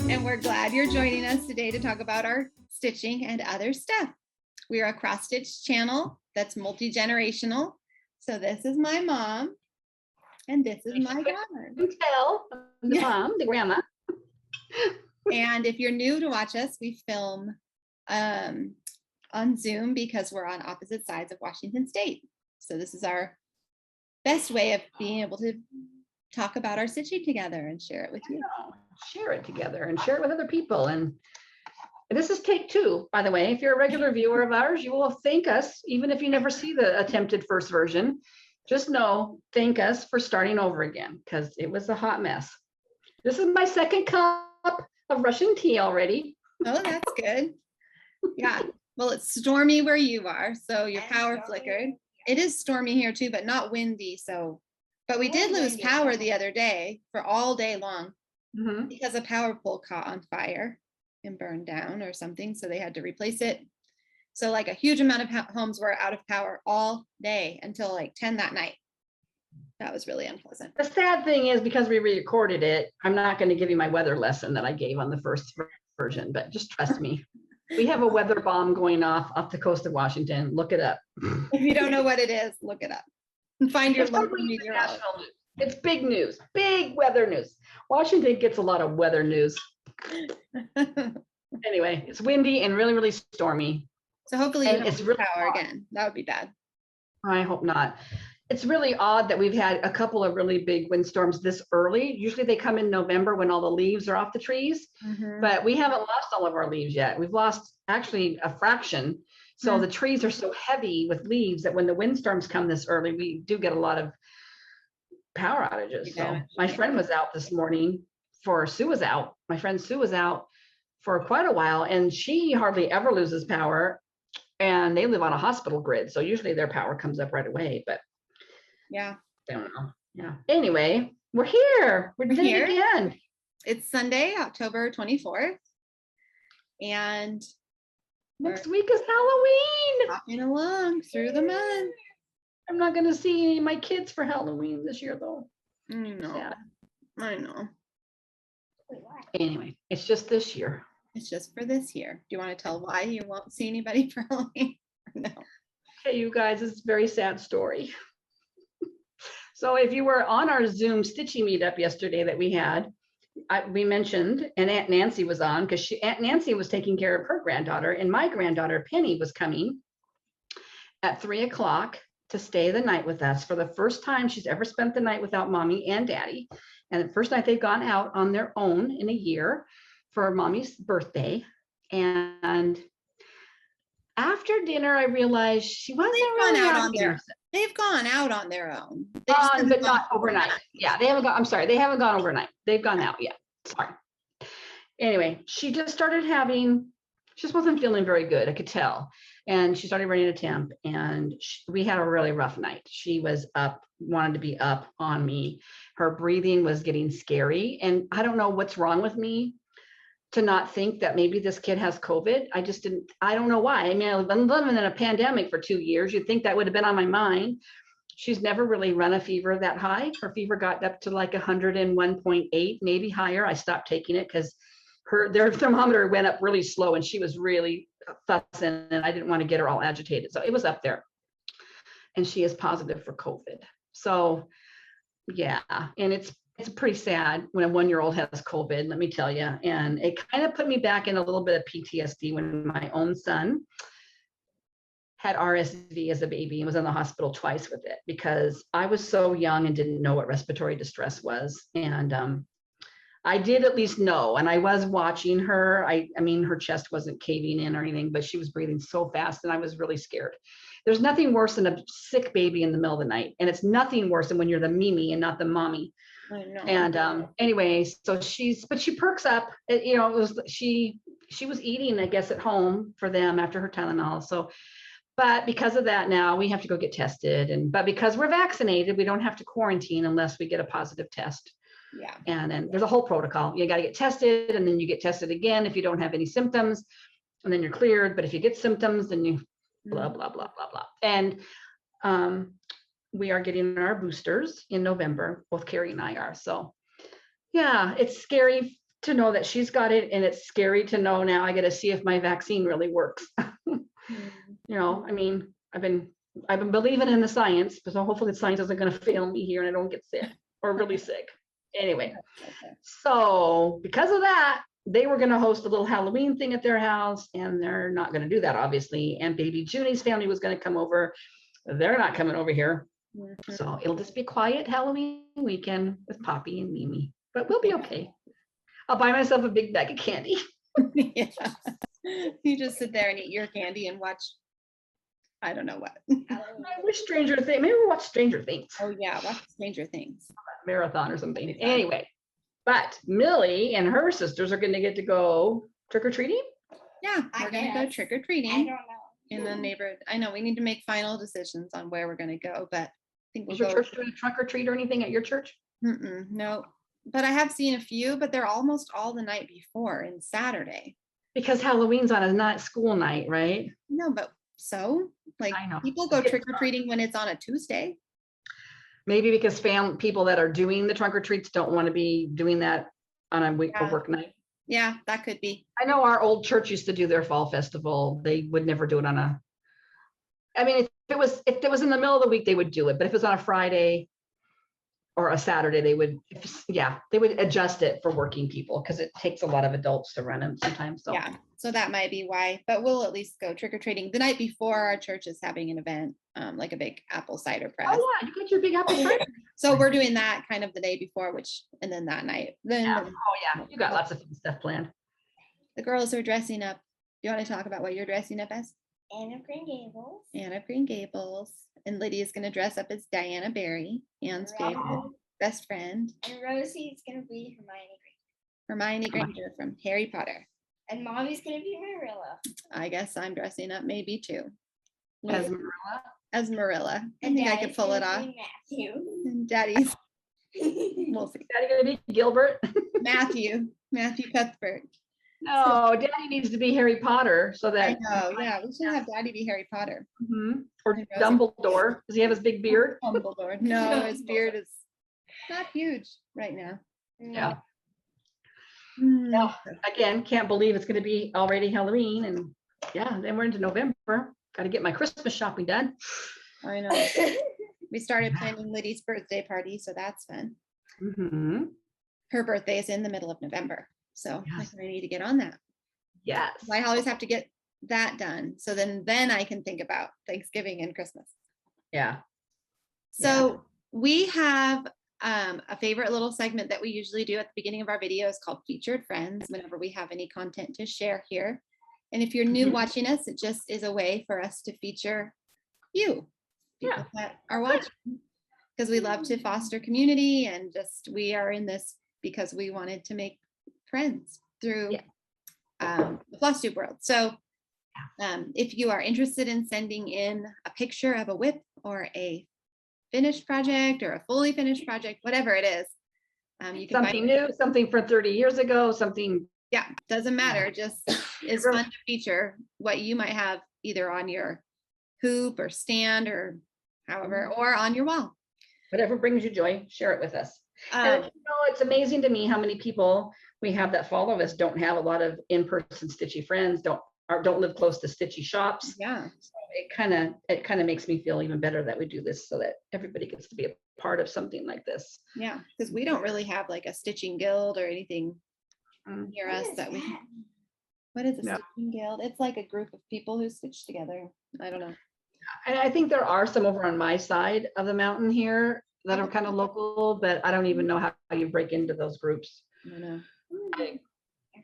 and we're glad you're joining us today to talk about our stitching and other stuff. We are a cross stitch channel that's multi-generational. So this is my mom, and this is my daughter. You tell the mom, the grandma. And if you're new to watch us, we film on Zoom because we're on opposite sides of Washington State. So this is our best way of being able to talk about our stitching together and share it with you. Share it together and share it with other people. And this is take 2, by the way. If you're a regular viewer of ours, you will thank us, even if you never see the attempted first version. Just know, thank us for starting over again, because it was a hot mess. This is my second cup of Russian tea already. Oh, that's good. Yeah. Well, it's stormy where you are, so your power flickered. It is stormy here too, but not windy. So, but we did lose power the other day for all day long because a power pole caught on fire and burned down or something. So they had to replace it. So like a huge amount of homes were out of power all day until like 10 that night. That was really unpleasant. The sad thing is, because we re-recorded it, I'm not going to give you my weather lesson that I gave on the first version, but just trust me. We have a weather bomb going off the coast of Washington. Look it up. If you don't know what it is, look it up and find your local meteorologist. It's big news, big weather news. Washington gets a lot of weather news. Anyway, it's windy and really, really stormy. So hopefully you don't it's lose really power again. That would be bad. I hope not. It's really odd that we've had a couple of really big windstorms this early. Usually they come in November when all the leaves are off the trees, but we haven't lost all of our leaves yet. We've lost actually a fraction. So the trees are so heavy with leaves that when the windstorms come this early, we do get a lot of power outages. So my friend was out this morning Sue was out. My friend Sue was out for quite a while, and she hardly ever loses power, and they live on a hospital grid. So usually their power comes up right away, but yeah, I don't know. Yeah. Anyway, we're here. We're here again. It's Sunday, October 24th. And next week is Halloween. Hopping along through the month. I'm not going to see any of my kids for Halloween this year, though. No, I know. Anyway, it's just this year. It's just for this year. Do you want to tell why you won't see anybody for Halloween? No. Hey, you guys, it's a very sad story. So if you were on our Zoom stitching meetup yesterday that we had, we mentioned, and Aunt Nancy was on, because Aunt Nancy was taking care of her granddaughter, and my granddaughter Penny was coming at 3 o'clock to stay the night with us for the first time she's ever spent the night without mommy and daddy. And the first night they've gone out on their own in a year for mommy's birthday. And after dinner, I realized she wasn't really out on their own. They've gone out on their own. But not overnight. Yeah, they haven't gone. I'm sorry, they haven't gone overnight. They've gone out. Yeah, sorry. Anyway, she just started she just wasn't feeling very good. I could tell. And she started running a temp, and we had a really rough night. She was up, wanted to be up on me. Her breathing was getting scary. And I don't know what's wrong with me to not think that maybe this kid has COVID. I don't know why. I mean, I've been living in a pandemic for 2 years. You'd think that would have been on my mind. She's never really run a fever that high. Her fever got up to like 101.8, maybe higher. I stopped taking it because their thermometer went up really slow, and she was really fussing, and I didn't want to get her all agitated. So it was up there, and she is positive for COVID. So yeah, and it's pretty sad when a 1-year-old has COVID, let me tell you. And it kind of put me back in a little bit of PTSD when my own son had RSV as a baby and was in the hospital twice with it, because I was so young and didn't know what respiratory distress was. And I did at least know, and I was watching her. I mean, her chest wasn't caving in or anything, but she was breathing so fast, and I was really scared. There's nothing worse than a sick baby in the middle of the night. And it's nothing worse than when you're the Mimi and not the mommy. I know. And anyway, so she perks up. You know, she was eating, I guess, at home for them after her Tylenol. So, but because of that, now we have to go get tested. But because we're vaccinated, we don't have to quarantine unless we get a positive test. Yeah. And then there's a whole protocol. You got to get tested, and then you get tested again if you don't have any symptoms, and then you're cleared. But if you get symptoms, then you blah, blah, blah, blah, blah. And we are getting our boosters in November. Both Carrie and I are. So yeah, it's scary to know that she's got it, and it's scary to know now I got to see if my vaccine really works. You know, I mean, I've been believing in the science, but so hopefully the science isn't going to fail me here and I don't get sick or really sick. Anyway, so because of that, they were going to host a little Halloween thing at their house, and they're not going to do that, obviously. And baby Junie's family was going to come over. They're not coming over here. So it'll just be a quiet Halloween weekend with Poppy and Mimi, but we'll be okay. I'll buy myself a big bag of candy. Yeah. You just sit there and eat your candy and watch, I don't know what. I wish Stranger Things, maybe we'll watch Stranger Things. Oh yeah, watch Stranger Things. Marathon or something. Anyway, but Millie and her sisters are going to get to go trick-or-treating. Yeah, we're going to go I trick-or-treating don't know. in the neighborhood. I know we need to make final decisions on where we're going to go, but I think we'll Is your go. church doing a trunk or treat or anything at your church? No, but I have seen a few, but they're almost all the night before and Saturday. Because Halloween's on a not school night, right? No, but so like I know. people go trick-or-treating when it's on a Tuesday. Maybe because people that are doing the trunk or treats don't want to be doing that on a work night. Yeah, that could be. I know our old church used to do their fall festival. They would never do it on a, I mean, if it was in the middle of the week, they would do it. But if it's on a Friday or a Saturday, they would adjust it for working people, because it takes a lot of adults to run them sometimes. So Yeah, so that might be why, but we'll at least go trick-or-treating the night before. Our church is having an event, like a big apple cider press. Oh yeah, you got your big apple cider. So we're doing that kind of the day before, and then that night. Then Yeah. Oh yeah, you got lots of fun stuff planned. the girls are dressing up. Do you want to talk about what you're dressing up as? Anne of Green Gables. Anne of Green Gables. And Lydia's going to dress up as Diana Barry, Anne's favorite best friend. And Rosie's gonna be Hermione Granger from Harry Potter. and Mommy's gonna be Marilla. I guess I'm dressing up maybe too. As Marilla. As Marilla. I And think I could Daddy's pull it gonna off. be Matthew. And Daddy's, we'll see. Daddy gonna be Gilbert? Matthew Cuthbert. No, Daddy needs to be Harry Potter so I that. know, yeah, we should have Daddy be Harry Potter. Mhm. Or And Rosie. Dumbledore. Does he have his big beard? Dumbledore. No, his beard is not huge right now. Yeah. Hmm. No, again, can't believe it's gonna be already Halloween, and yeah, then we're into November. Got to get my Christmas shopping done. I know. We started planning Liddy's birthday party, so that's fun. Mm-hmm. Her birthday is in the middle of November, so Yes. I need to get on that. Yes. I always have to get that done, so then I can think about Thanksgiving and Christmas. Yeah. So we have a favorite little segment that we usually do at the beginning of our videos called Featured Friends, whenever we have any content to share here. And if you're new Mhm. watching us, it just is a way for us to feature you, people that are watching, because we love to foster community, and just we are in this because we wanted to make friends through the Flosstube world. So if you are interested in sending in a picture of a whip or a finished project or a fully finished project, whatever it is, you can Something new, something from 30 years ago, something. Yeah, doesn't matter. Just it's fun to feature what you might have either on your hoop or stand or however, or on your wall. Whatever brings you joy, share it with us. And you know, it's amazing to me how many people we have that follow us don't have a lot of in-person stitchy friends, don't live close to stitchy shops. Yeah. So it kind of makes me feel even better that we do this, so that everybody gets to be a part of something like this. Yeah, because we don't really have like a stitching guild or anything near What us is that we. that? What is a Yeah. stitching guild? It's like a group of people who stitch together. I don't know. And I think there are some over on my side of the mountain here that are kind of local, but I don't even know how you break into those groups. I don't know.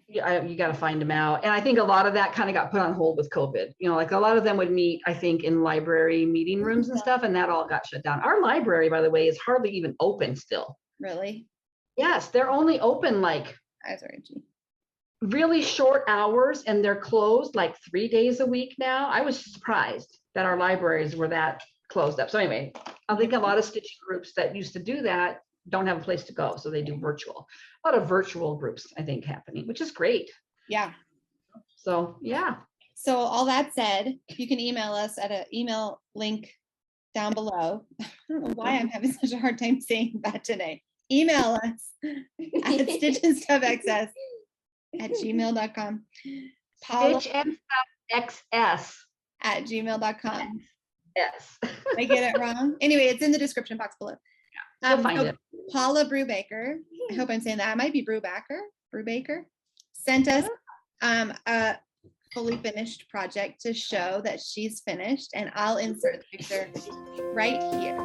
You got to find them out. And I think a lot of that kind of got put on hold with COVID. You know, like a lot of them would meet, I think, in library meeting rooms and stuff, and that all got shut down. Our library, by the way, is hardly even open still. Really? Yes, they're only open like Eyes are itchy. really short hours, and they're closed like 3 days a week now. I was surprised that our libraries were that closed up. So anyway, I think a lot of stitching groups that used to do that don't have a place to go, so they do virtual. A lot of virtual groups, I think, happening, which is great. Yeah. So yeah. So all that said, you can email us at an email link down below. I don't know why I'm having such a hard time saying that today. Email us at stitchandstuffxs at gmail.com. Paula Stitch and Stuff XS. at gmail.com. Yes. I get it wrong. Anyway, it's in the description box below. You'll find so it. Paula Brubaker, I hope I'm saying that. I might be Brubaker, sent us a fully finished project to show that she's finished, and I'll insert the picture right here.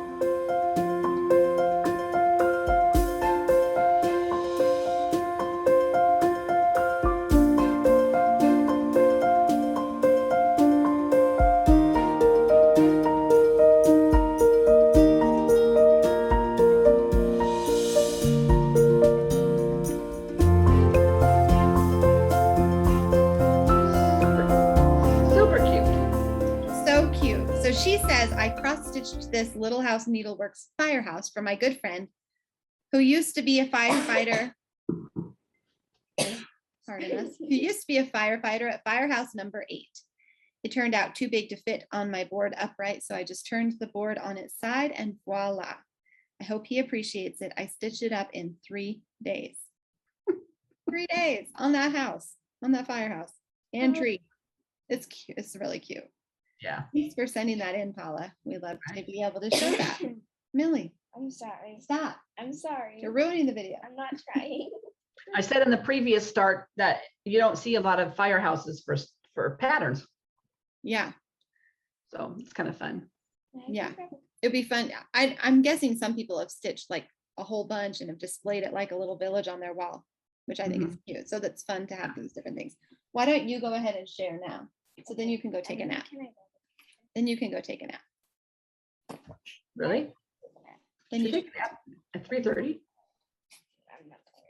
So she says, I cross-stitched this Little House Needleworks firehouse for my good friend who used to be a firefighter. Pardon us. Who used to be a firefighter at firehouse number 8. It turned out too big to fit on my board upright, so I just turned the board on its side and voila. I hope he appreciates it. I stitched it up in 3 days. 3 days on that house, on that firehouse and tree. It's cute. It's really cute. Yeah. Thanks for sending that in, Paula. We love to be able to show that. Millie, I'm sorry. stop. I'm sorry. You're ruining the video. I'm not trying. I said in the previous start that you don't see a lot of firehouses for patterns. Yeah, So it's kind of fun. Yeah. it'd be fun. I'm guessing some people have stitched like a whole bunch and have displayed it like a little village on their wall, which I think is cute. So that's fun to have these different things. Why don't you go ahead and share now? So then you can go take a nap. Then you can go take a nap. Really? Then you, Take a nap at 3:30.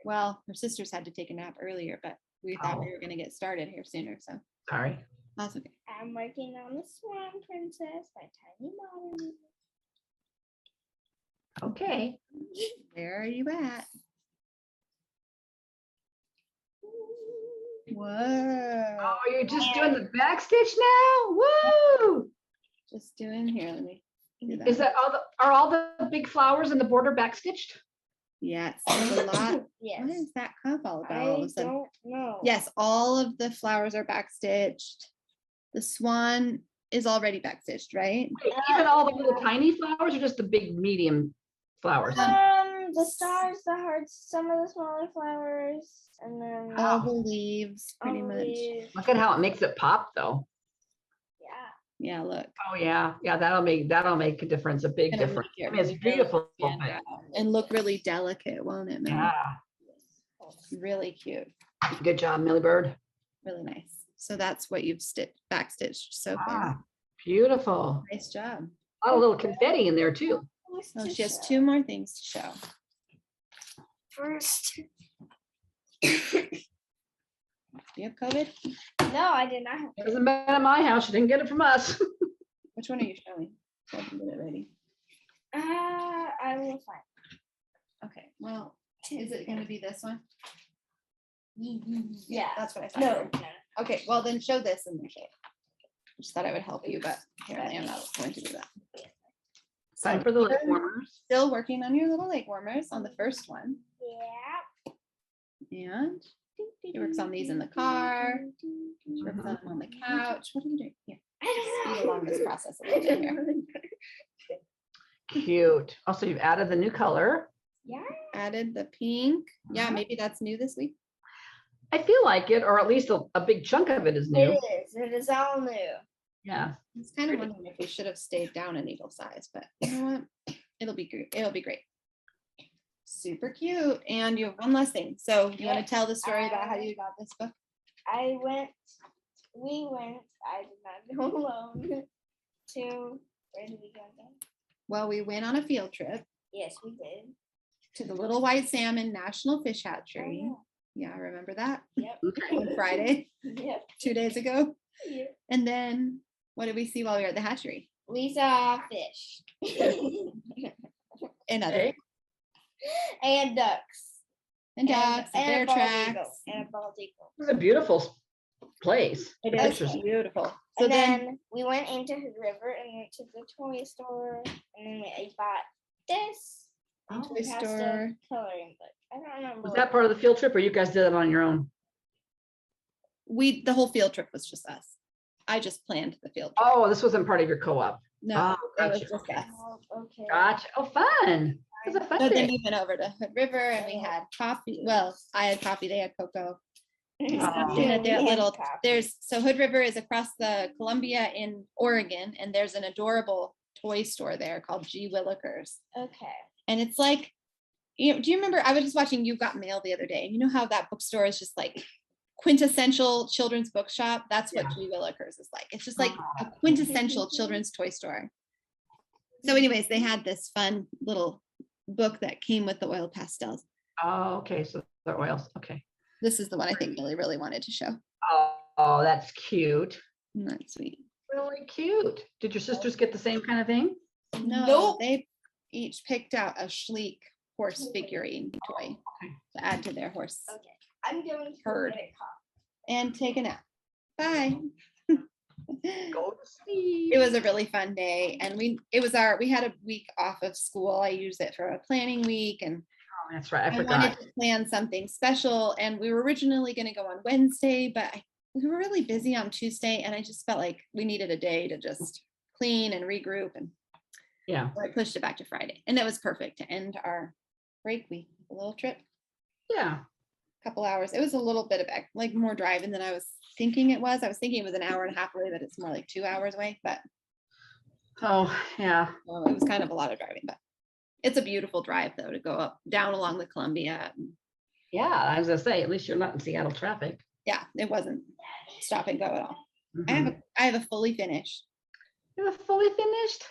well, her sisters had to take a nap earlier, but we thought we were going to get started here sooner. So Sorry. that's okay. I'm working on the Swan Princess by Tiny Modern. Okay. Where are you at? Whoa. Oh, you're just doing the back stitch now? Woo! Just doing here. Let me do that. Is that are all the big flowers in the border back stitched? Yes, there's a lot. Yes. What is that cup all about? I All of a sudden? don't know. Yes, all of the flowers are backstitched. The swan is already backstitched, right? Wait, even all the little tiny flowers or just the big medium flowers? The stars, the hearts, some of the smaller flowers, and then All the leaves, pretty all the much. leaves. Look at how it makes it pop though. Yeah. Yeah, look. Oh yeah. Yeah, that'll make a difference, a big Gonna difference. make it I mean, it's really beautiful. stand but- out and look really delicate, won't it, Millie? Yeah. Really cute, Good job, Millie Bird. really nice. So that's what you've backstitched so far. Ah, beautiful. Nice job. A lot of little confetti in there too. Oh, she has 2 more things to show. First. Do you have COVID? No, I did not have. It hasn't been at my house. You didn't get it from us. Which one are you showing? So I can get it ready. I will find. Okay, well, is it gonna be this one? Yeah. That's what I thought. No. No. Okay, well then show this and then show it. Just thought I would help you, but apparently I'm not going to do that. Time for the leg warmers. Still working on your little leg warmers on the first one. Yeah. And she works on these in the car. She works on them on the couch. What are you doing? Here, I speed don't know. along this process a little bit here. Cute. Also, you've added the new color. Yeah. Added the pink. Yeah, maybe that's new this week. I feel like it, or at least a big chunk of it is new. It is. It is all new. Yeah. I was kind of wondering if we should have stayed down a needle size, but you know what? It'll be great. It'll be great. Super cute. And you have one last thing. So you want to tell the story about how you got this book? We went, I did not go alone to, where did we go again? Well, we went on a field trip Yes, we did. to the Little White Salmon National Fish Hatchery. Oh, Yeah, I remember that Yep. on Friday, Yep. 2 days ago. Yep. And then what did we see while we were at the hatchery? We saw fish. And other Okay. And ducks. and ducks, and bear a bald eagle, tracks. and a bald eagle. It's a beautiful place. It for is pictures. beautiful. So And then, then we went into the river and went to the toy store, and then I bought this. and toy we passed a store. coloring book. I don't remember. Was what- that part of the field trip or you guys did it on your own? the whole field trip was just us. I just planned the field trip. Oh, this wasn't part of your co-op. No, Oh, it was gotcha. just us. Oh, okay. Gotcha. Oh, fun. It was a fun So then day. we went over to Hood River and we had coffee. Well, I had coffee, they had cocoa. And at their little, so Hood River is across the Columbia in Oregon, and there's an adorable toy store there called G. Willikers. Okay. And it's like, do you remember, I was just watching You've Got Mail the other day, and you know how that bookstore is just like quintessential children's bookshop? That's what G. Willikers is like. It's just like a quintessential children's toy store. So anyways, they had this fun little book that came with the oil pastels. Oh, okay. So the oils. Okay. This is the one I think Millie really wanted to show. Oh, that's cute. Isn't that sweet? Really cute. Did your sisters get the same kind of thing? No, Nope. they each picked out a Schleek horse figurine toy to add to their horse Okay. I'm going to Heard. get a coffee. and take a nap. Bye. Go to sleep. It was a really fun day, and we had a week off of school. I used it for a planning week, and Oh, that's right. I I forgot. wanted to plan something special, and we were originally going to go on Wednesday, but we were really busy on Tuesday, and I just felt like we needed a day to just clean and regroup, and Yeah. so I pushed it back to Friday, and it was perfect to end our break week, a little trip, Yeah. couple hours. It was a little bit of like more driving than I was thinking it was. I was thinking it was an hour and a half away, but it's more like 2 hours away, but Oh, yeah. well, it was kind of a lot of driving, but it's a beautiful drive though, to go up down along the Columbia. Yeah. I was gonna say, at least you're not in Seattle traffic. Yeah, it wasn't stop and go at all. Mhm. I have a fully finished, You're fully finished.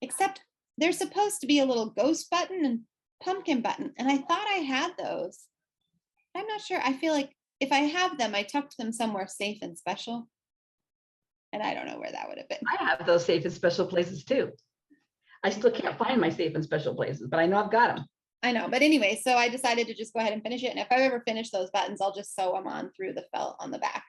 except there's supposed to be a little ghost button and pumpkin button, and I thought I had those. I'm not sure. I feel like if I have them, I tucked them somewhere safe and special, and I don't know where that would have been. I have those safe and special places too. I still can't find my safe and special places, but I know I've got them. I know, but anyway, so I decided to just go ahead and finish it, and if I ever finish those buttons, I'll just sew them on through the felt on the back.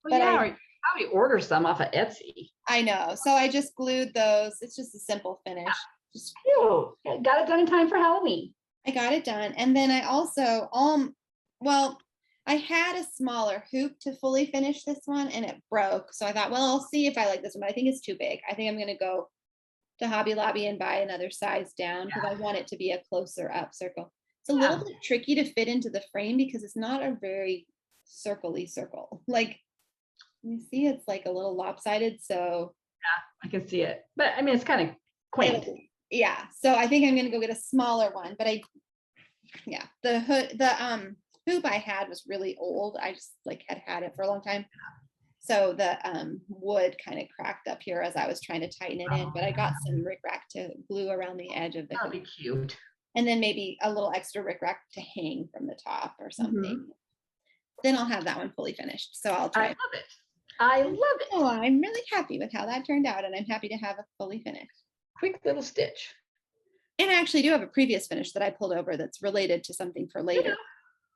Well, But yeah, I- or you probably order some off of Etsy. I know, so I just glued those. It's just a simple finish. Just Ew, got it done in time for Halloween. I got it done. And then I also, well, I had a smaller hoop to fully finish this one, and it broke. So I thought, well, I'll see if I like this one, but I think it's too big. I think I'm going to go to Hobby Lobby and buy another size down because I want it to be a closer up circle. It's a little bit tricky to fit into the frame because it's not a very circle-y circle. Like, you see, it's like a little lopsided. So I can see it, but I mean, it's kind of quaint. yeah, so I think I'm gonna go get a smaller one, but the hoop I had was really old. I just like had it for a long time. So the wood kind of cracked up here as I was trying to tighten it in, but I got some rickrack to glue around the edge of the That'll hoop. be cute. And then maybe a little extra rickrack to hang from the top or something. Then I'll have that one fully finished. So I'll I try. love it. I love it. Oh, I'm really happy with how that turned out, and I'm happy to have it fully finished. Quick little stitch. And I actually do have a previous finish that I pulled over that's related to something for later,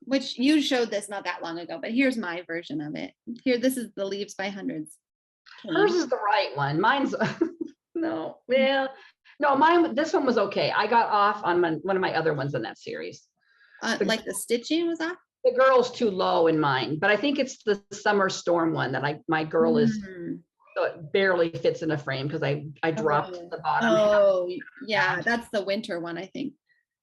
which you showed this not that long ago, but here's my version of it. Here, this is the Leaves by Hundreds. Hers is the right one. Mine's no. Well, no, mine. This one was okay. I got off on one of my other ones in that series. Like the stitching was off. The girl's too low in mine, but I think it's the Summer Storm one that my girl is, so it barely fits in a frame because I dropped the bottom. Oh, yeah, that's the winter one, I think.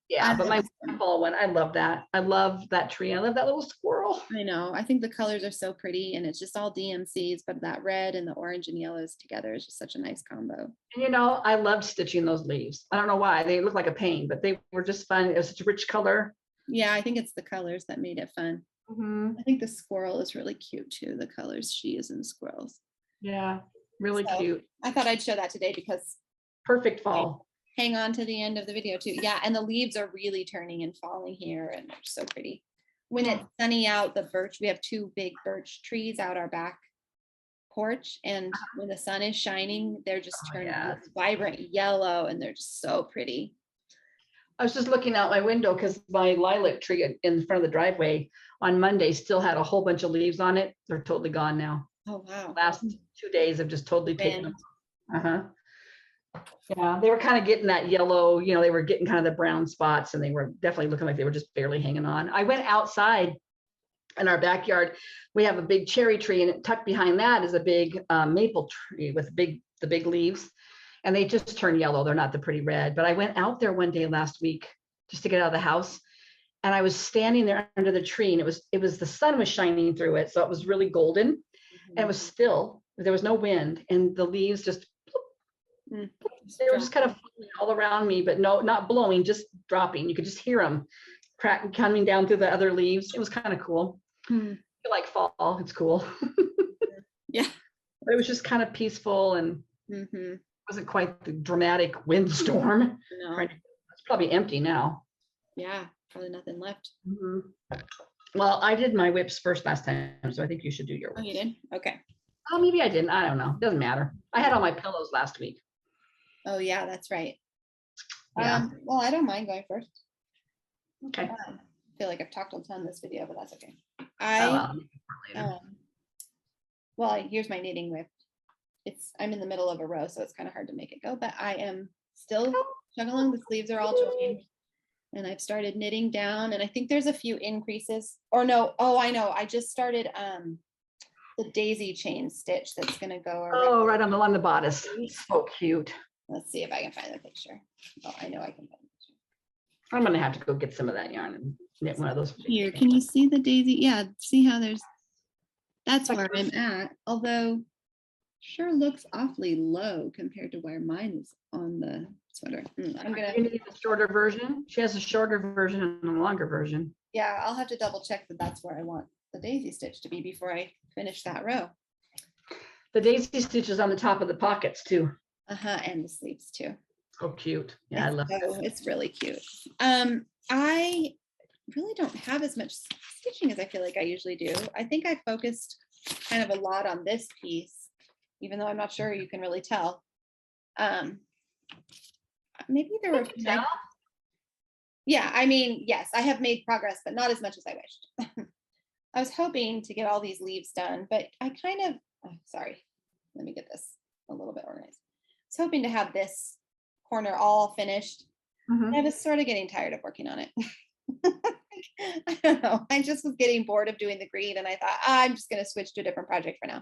Yeah, but my fall one, I love that. I love that tree. I love that little squirrel. I know. I think the colors are so pretty, and it's just all DMCs, but that red and the orange and yellows together is just such a nice combo. And I loved stitching those leaves. I don't know why. They look like a pain, but they were just fun. It was such a rich color. Yeah, I think it's the colors that made it fun. I think the squirrel is really cute too. The colors she is in squirrels. Yeah, really So, cute. I thought I'd show that today because Perfect fall. hang on to the end of the video too. Yeah, and the leaves are really turning and falling here, and they're so pretty. When it's sunny out, the birch, we have 2 big birch trees out our back porch, and when the sun is shining, they're just turning this vibrant yellow, and they're just so pretty. I was just looking out my window because my lilac tree in front of the driveway on Monday still had a whole bunch of leaves on it. They're totally gone now. Oh, wow. Last 2 days have just totally taken them. Man. Yeah, they were kind of getting that yellow, they were getting kind of the brown spots, and they were definitely looking like they were just barely hanging on. I went outside In our backyard, we have a big cherry tree, and tucked behind that is a big maple tree with the big leaves, and they just turn yellow. They're not the pretty red. But I went out there one day last week just to get out of the house, and I was standing there under the tree, and it was the sun was shining through it, so it was really golden, and it was still. There was no wind, and the leaves just they were just kind of falling all around me, but no, not blowing, just dropping. You could just hear them crack coming down through the other leaves. It was kind of cool. I feel like fall. It's cool. Yeah. But it was just kind of peaceful, and wasn't quite the dramatic windstorm. No. It's probably empty now. Yeah, probably nothing left. Well, I did my whips first last time, so I think you should do your whips. Oh, you did? Okay. Oh, maybe I didn't. I don't know. Doesn't matter. I had all my pillows last week. Oh, yeah, that's right. Yeah. Well, I don't mind going first. Okay. I feel like I've talked a ton in this video, but that's okay. Well, here's my knitting whip. I'm in the middle of a row, so it's kind of hard to make it go, but I am still chugging along. The sleeves are all joined, and I've started knitting down, and I think there's a few increases. Or no, I know. I just started the daisy chain stitch that's gonna go around. Oh, right on the bodice. So cute. Let's see if I can find the picture. Oh, I know I can find the picture. I'm gonna have to go get some of that yarn and knit one of those. Here, can you see the daisy? Yeah, see how that's where I'm at. Although sure looks awfully low compared to where mine is on the sweater. I'm gonna You need the shorter version. She has a shorter version and a longer version. Yeah, I'll have to double check that that's where I want the daisy stitch to be before I finish that row. The daisy stitch is on the top of the pockets too. And the sleeves too. So cute. Yeah, I love it. It's really cute. I really don't have as much stitching as I feel like I usually do. I think I focused kind of a lot on this piece, even though I'm not sure you can really tell. Maybe there were. Yeah, I mean, yes, I have made progress, but not as much as I wished. I was hoping to get all these leaves done, but I kind of, sorry, let me get this a little bit organized. I was hoping to have this corner all finished. I was sort of getting tired of working on it. I don't know. I just was getting bored of doing the green, and I thought, I'm just going to switch to a different project for now.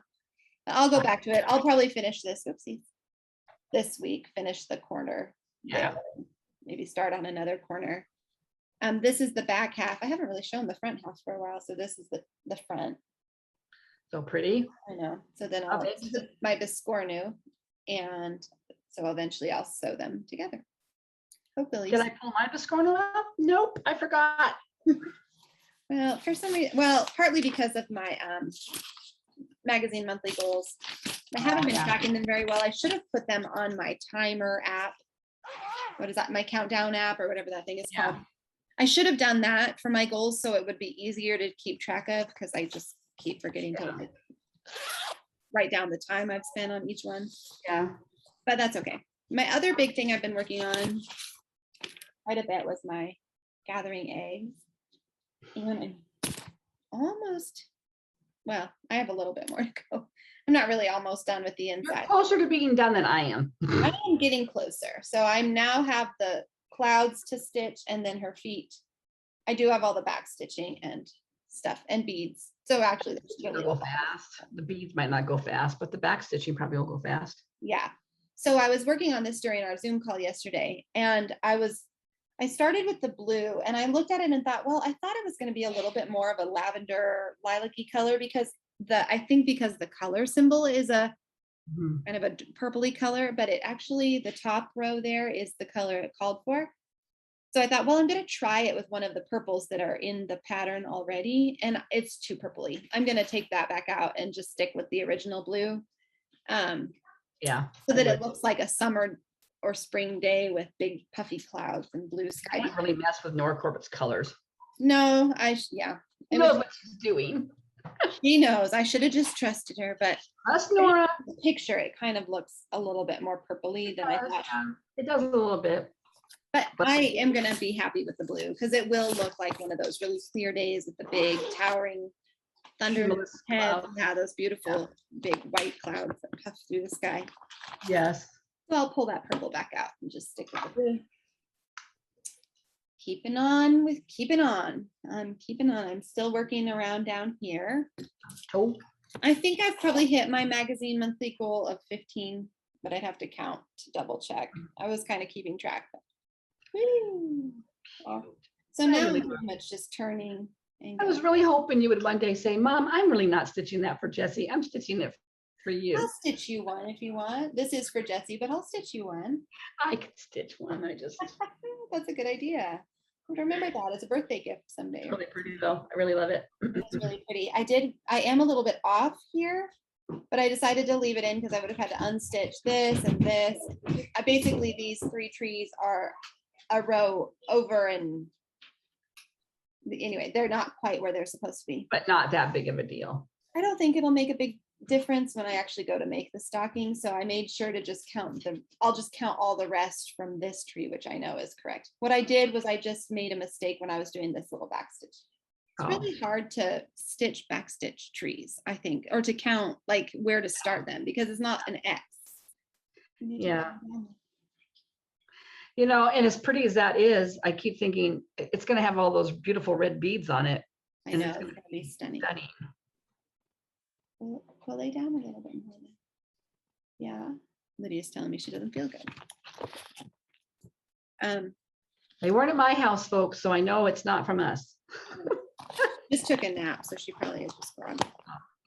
I'll go back to it. I'll probably finish this, oopsies, this week, finish the corner. Yeah. Maybe start on another corner. This is the back half. I haven't really shown the front half for a while, so this is the front. So pretty. I know. So then this is my Biscornu, and so eventually I'll sew them together. Hopefully. Did I pull my Biscornu out? Nope, I forgot. Well, for some reason, partly because of my magazine monthly goals. I haven't been tracking them very well. I should have put them on my timer app. What is that? My countdown app or whatever that thing is called. I should have done that for my goals so it would be easier to keep track of, because I just keep forgetting to write down the time I've spent on each one. Yeah, but that's okay. My other big thing I've been working on quite a bit was my gathering eggs. And I have a little bit more to go. I'm not really almost done with the inside. You're closer to being done than I am. I am getting closer. So I now have the clouds to stitch, and then her feet. I do have all the back stitching and stuff and beads. So actually, it'll go fast. The beads might not go fast, but the back stitching probably will go fast. Yeah. So I was working on this during our Zoom call yesterday, and I started with the blue, and I looked at it and thought, well, I thought it was going to be a little bit more of a lavender lilac-y color, because the color symbol is a kind of a purpley color, but it actually, the top row there is the color it called for. So I thought, well, I'm going to try it with one of the purples that are in the pattern already, and it's too purpley. I'm going to take that back out and just stick with the original blue. Yeah. So that it looks like a summer or spring day with big puffy clouds and blue sky. I didn't really mess with Nora Corbett's colors. No, She knows what she's doing. She knows. I should have just trusted her, but trust Nora. The picture, it kind of looks a little bit more purpley than I thought. It does a little bit. But I am going to be happy with the blue, because it will look like one of those really clear days with the big towering thunder heads. Yeah, those beautiful big white clouds that puff through the sky. Yes. So I'll pull that purple back out and just stick with the blue. keeping on. I'm keeping on. I'm still working around down here. Oh, I think I've probably hit my magazine monthly goal of 15, but I'd have to count to double check. I was kind of keeping track. Woo. Oh. So now I'm pretty much just turning. I was really hoping you would one day say, Mom, I'm really not stitching that for Jessie. I'm stitching it for you. I'll stitch you one if you want. This is for Jessie, but I'll stitch you one. I could stitch one. That's a good idea. I would remember that as a birthday gift someday. It's really pretty though. I really love it. It's really pretty. I am a little bit off here, but I decided to leave it in because I would have had to unstitch this and this. Basically, these 3 trees are a row over, and anyway, they're not quite where they're supposed to be. But not that big of a deal. I don't think it'll make a big difference when I actually go to make the stocking. So I made sure to just count them. I'll just count all the rest from this tree, which I know is correct. What I did was I just made a mistake when I was doing this little backstitch. It's really hard to stitch backstitch trees, I think, or to count like where to start them because it's not an X. Yeah. You know, and as pretty as that is, I keep thinking it's going to have all those beautiful red beads on it. I know, it's going to be stunning. Pull lay down a little bit more. Yeah, Lydia's telling me she doesn't feel good. They weren't at my house, folks, so I know it's not from us. Just took a nap, so she probably is just groggy.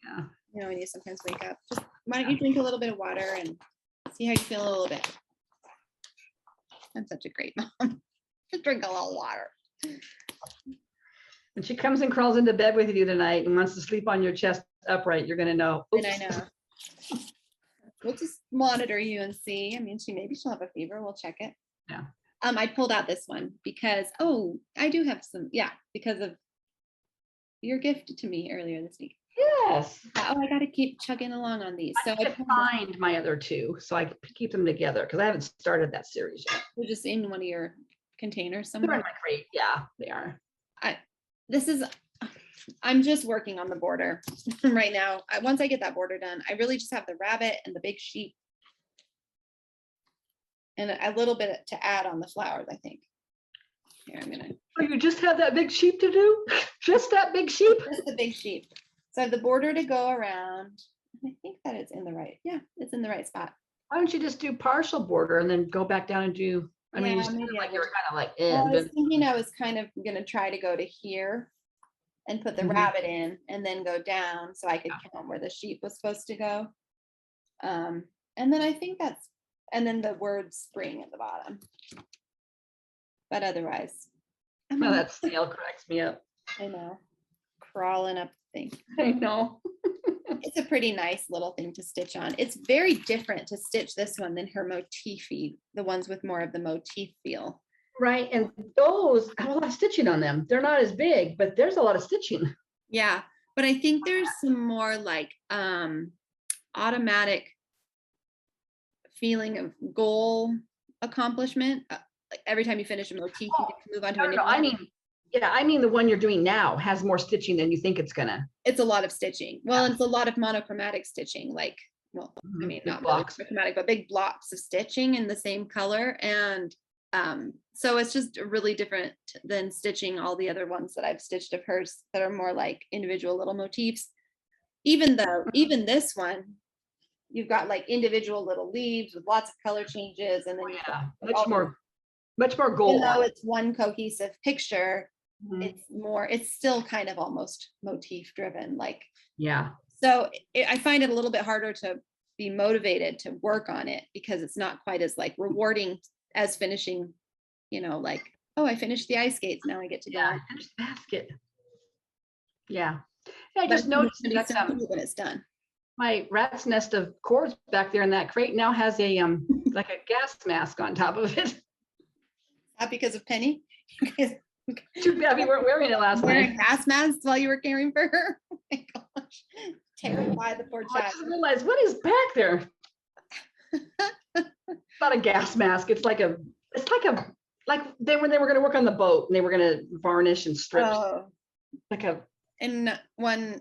Yeah. You know, when you sometimes wake up, just why don't you drink a little bit of water and see how you feel a little bit. I'm such a great mom. Just drink a little water. When she comes and crawls into bed with you tonight and wants to sleep on your chest upright, you're going to know. And I know. We'll just monitor you and see. I mean, maybe she'll have a fever. We'll check it. Yeah. I pulled out this one because, I do have some, because of your gift to me earlier this week. Yes. I got to keep chugging along on these. So I find my other 2 so I can keep them together because I haven't started that series yet. They're just in one of your containers They're somewhere. in my crate. Yeah, they are. I'm just working on the border right now. Once I get that border done, I really just have the rabbit and the big sheep and a little bit to add on the flowers, I think. Here, Oh, you just have that big sheep to do? Just that big sheep? Just the big sheep. So I have the border to go around. I think that it's in the right. Yeah, it's in the right spot. Why don't you just do partial border and then go back down and do, maybe you like you're kind of like, I was thinking I was kind of going to try to go to here and put the rabbit in and then go down so I could count where the sheep was supposed to go. And then I think and then the word spring at the bottom. But otherwise. Well, that snail cracks me up. I know. Crawling up the thing. I know. It's a pretty nice little thing to stitch on. It's very different to stitch this one than her motify, the ones with more of the motif feel. Right, and those have a lot of stitching on them. They're not as big, but there's a lot of stitching. Yeah, but I think there's some more like automatic feeling of goal accomplishment. Like every time you finish a motif, you can move on to a new one. I mean the one you're doing now has more stitching than you think it's gonna. It's a lot of stitching. Well, it's a lot of monochromatic stitching, like, I mean, not blocks, monochromatic, but big blocks of stitching in the same color. And so it's just really different than stitching all the other ones that I've stitched of hers that are more like individual little motifs. Even this one, you've got like individual little leaves with lots of color changes, and then much more gold. Even though it's one cohesive picture, it's still kind of almost motif driven. So I find it a little bit harder to be motivated to work on it because it's not quite as like rewarding as finishing, like, I finished the ice skates. Now I get to go. I finished the basket. Yeah. I just noticed that when it's done. My rat's nest of cords back there in that crate now has a like a gas mask on top of it. Not because of Penny. Too bad we weren't wearing it last night. Wearing gas masks while you were caring for her. Oh my gosh. Terrify the poor child. I just realized, what is back there? It's not a gas mask. It's like when they were going to work on the boat and they were going to varnish and strip. Oh. Like a N95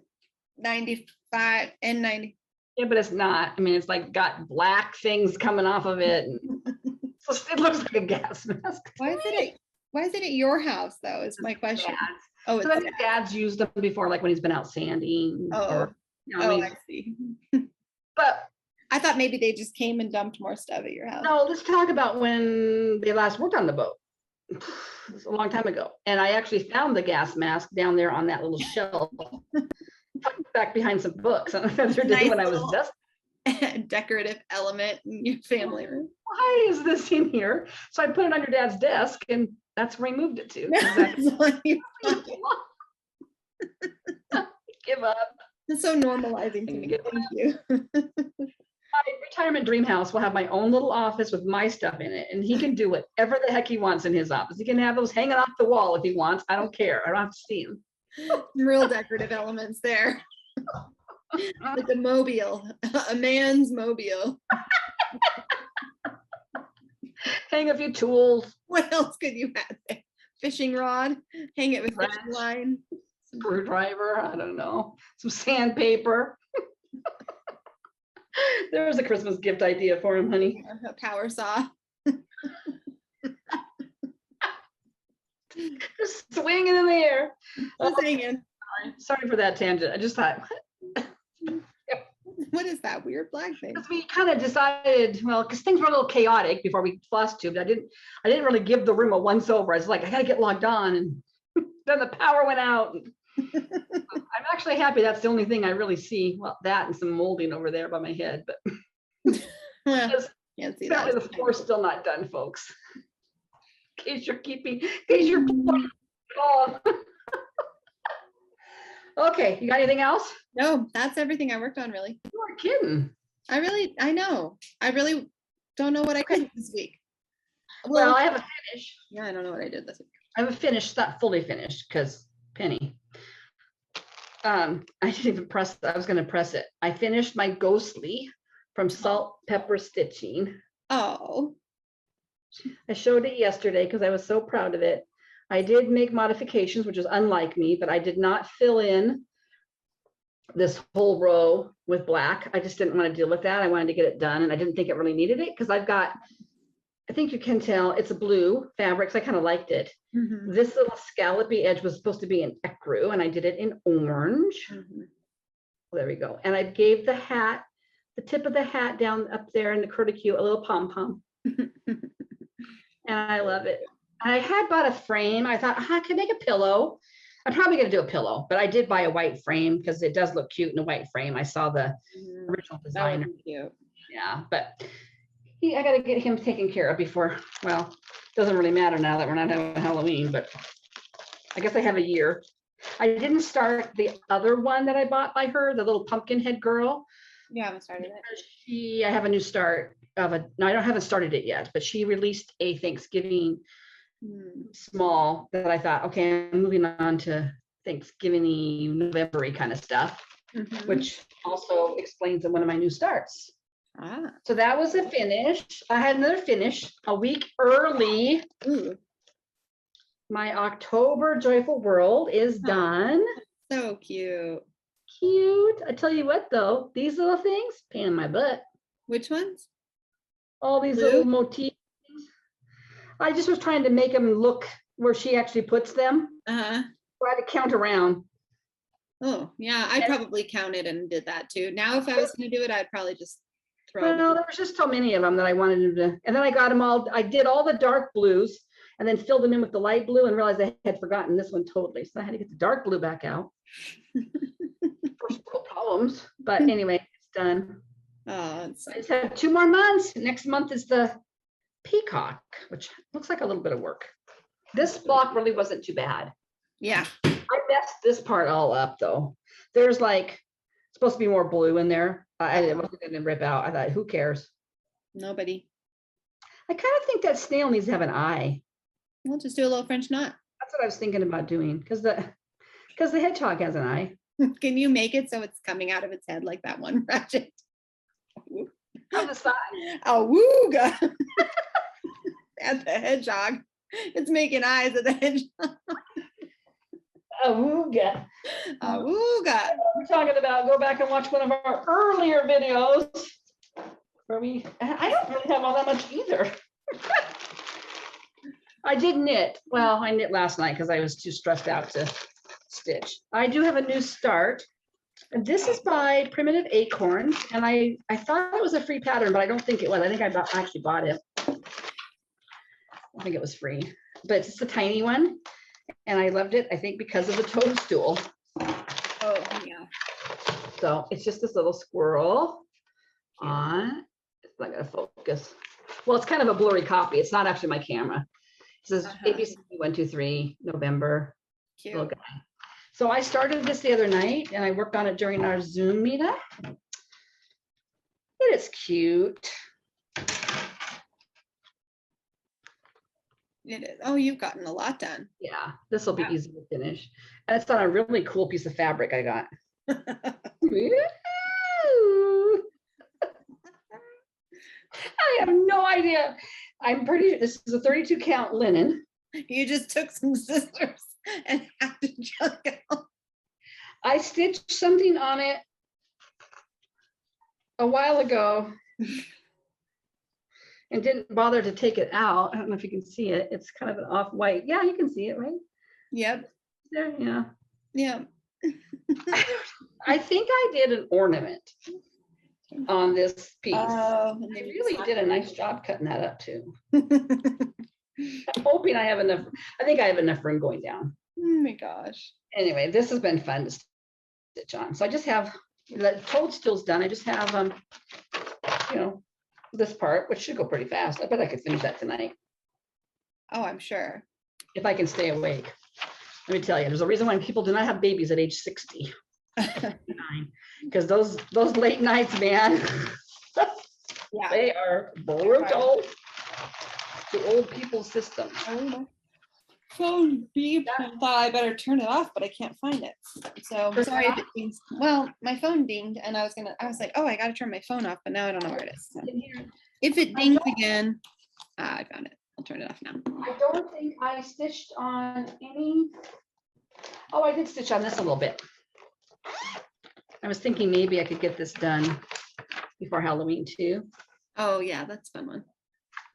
N90. Yeah, but it's not. I mean, it's like got black things coming off of it. And so it looks like a gas mask. Why is it Why is it at your house though? Is my question. Dad's. Oh, Because I think Dad's used them before, like when he's been out sanding. Or, you know, I see. But I thought maybe they just came and dumped more stuff at your house. no, let's talk about when they last worked on the boat. It was a long time ago. And I actually found the gas mask down there on that little shelf, back behind some books. And the other day when I was dusting. Decorative element in your family room. Why is this in here? So I put it on your dad's desk, and that's where he moved it to. Exactly. Give up. It's so normalizing to me. Thank you. My retirement dream house will have my own little office with my stuff in it, and he can do whatever the heck he wants in his office. He can have those hanging off the wall if he wants. I don't care. I don't have to see them. Real decorative elements there. Like a mobile, a man's mobile. Hang a few tools. What else could you have there? Fishing rod, hang it with fishing line. Screwdriver, I don't know. Some sandpaper. There's a Christmas gift idea for him, honey. A power saw. Just swinging in the air. Just hanging. Sorry for that tangent. I just thought, what is that weird black thing? because we kind of decided, well, because things were a little chaotic before we Flosstubed. I didn't really give the room a once over. I was like, I gotta get logged on, and then the power went out. I'm actually happy that's the only thing I really see. Well, that and some molding over there by my head, but Can't see apparently that. the floor's still not done, folks. In case you're oh. Okay, you got anything else? No, that's everything I worked on, really. You are kidding. I know. I really don't know what I did this week. Well, I have a finish. Yeah, I don't know what I did this week. I have a finish, not fully finished, because Penny. I didn't even press it. I was going to press it. I finished my Ghostly from Salt Pepper Stitching. Oh. I showed it yesterday because I was so proud of it. I did make modifications, which is unlike me, but I did not fill in this whole row with black. I just didn't want to deal with that. I wanted to get it done, and I didn't think it really needed it because I've got, I think you can tell, it's a blue fabric, so I kind of liked it. Mm-hmm. This little scallopy edge was supposed to be in ecru, and I did it in orange. Mm-hmm. Well, there we go. And I gave the hat, the tip of the hat down up there in the curlicue, a little pom-pom. And I love it. I had bought a frame. I thought, I could make a pillow. I'm probably going to do a pillow, but I did buy a white frame because it does look cute in a white frame. I saw the original designer. Cute. Yeah, but I got to get him taken care of before, well, it doesn't really matter now that we're not having Halloween, but I guess I have a year. I didn't start the other one that I bought by her, the little pumpkin head girl. Yeah, I haven't started it. I have a new start of no, I haven't started it yet, but she released a Thanksgiving small that I thought, okay, I'm moving on to Thanksgiving-y, November-y kind of stuff, which also explains one of my new starts. So that was a finish. I had another finish a week early. Ooh. My October Joyful World is done. So cute. Cute. I tell you what, though, these little things, pain in my butt. Which ones? All these Blue? little motifs. I just was trying to make them look where she actually puts them. Uh-huh. So I had to count around. Oh, yeah, I probably counted and did that too. Now, if I was going to do it, I'd probably just throw Well, them. there was just so many of them that I wanted to, and then I got them all, I did all the dark blues and then filled them in with the light blue and realized I had forgotten this one totally. So I had to get the dark blue back out. First world problems, but anyway, it's done. Oh, it's I just have 2 more months. Next month is the peacock, which looks like a little bit of work. This block really wasn't too bad. yeah. I messed this part all up though. There's like supposed to be more blue in there. I wasn't going to rip out. I thought, who cares? Nobody. I kind of think that snail needs to have an eye. We'll just do a little French knot. That's what I was thinking about doing because the hedgehog has an eye. Can you make it so it's coming out of its head like that one ratchet? On the side. Awooga. At the hedgehog. It's making eyes at the hedgehog. Awooga. Awooga. We're talking about, go back and watch one of our earlier videos where I don't really have all that much either. I did knit. Well, I knit last night because I was too stressed out to stitch. I do have a new start. And this is by Primitive Acorns. And I thought it was a free pattern, but I don't think it was. I think I actually bought it. I think it was free, but it's a tiny one. And I loved it, I think, because of the toadstool. Oh, yeah. So it's just this little squirrel on, it's not gonna focus. Well, it's kind of a blurry copy. It's not actually my camera. It says ABC 123 November. Cute. Little guy. So I started this the other night and I worked on it during our Zoom meetup. It is cute. It is. Oh, you've gotten a lot done. Yeah, this will be easy to finish. And it's on a really cool piece of fabric I got. I have no idea. I'm pretty sure this is a 32 count linen. You just took some scissors and had to chunk out. I stitched something on it a while ago and didn't bother to take it out. I don't know if you can see it. It's kind of an off-white. Yeah, you can see it, right? Yep. There, yeah. Yeah. I think I did an ornament on this piece. Oh, I really did a nice job cutting that up too. I'm hoping I have enough. I think I have enough room going down. Oh my gosh. Anyway, this has been fun to stitch on. So I just have the toadstool's done. I just have you know, this part, which should go pretty fast. I bet I could finish that tonight Oh, I'm sure. if I can stay awake. Let me tell you, there's a reason why people do not have babies at age 60. Because those late nights, man, Yeah. they are brutal to old people's systems. Oh, phone beeped. I thought I better turn it off, but I can't find it. So Turn it sorry if off? it dings. Well, my phone dinged and I was like, oh, I gotta turn my phone off, but now I don't know where it is. So if it dings again, I found it. I'll turn it off now. I don't think I stitched on any. Oh, I did stitch on this a little bit. I was thinking maybe I could get this done before Halloween too, Oh yeah, that's a fun one.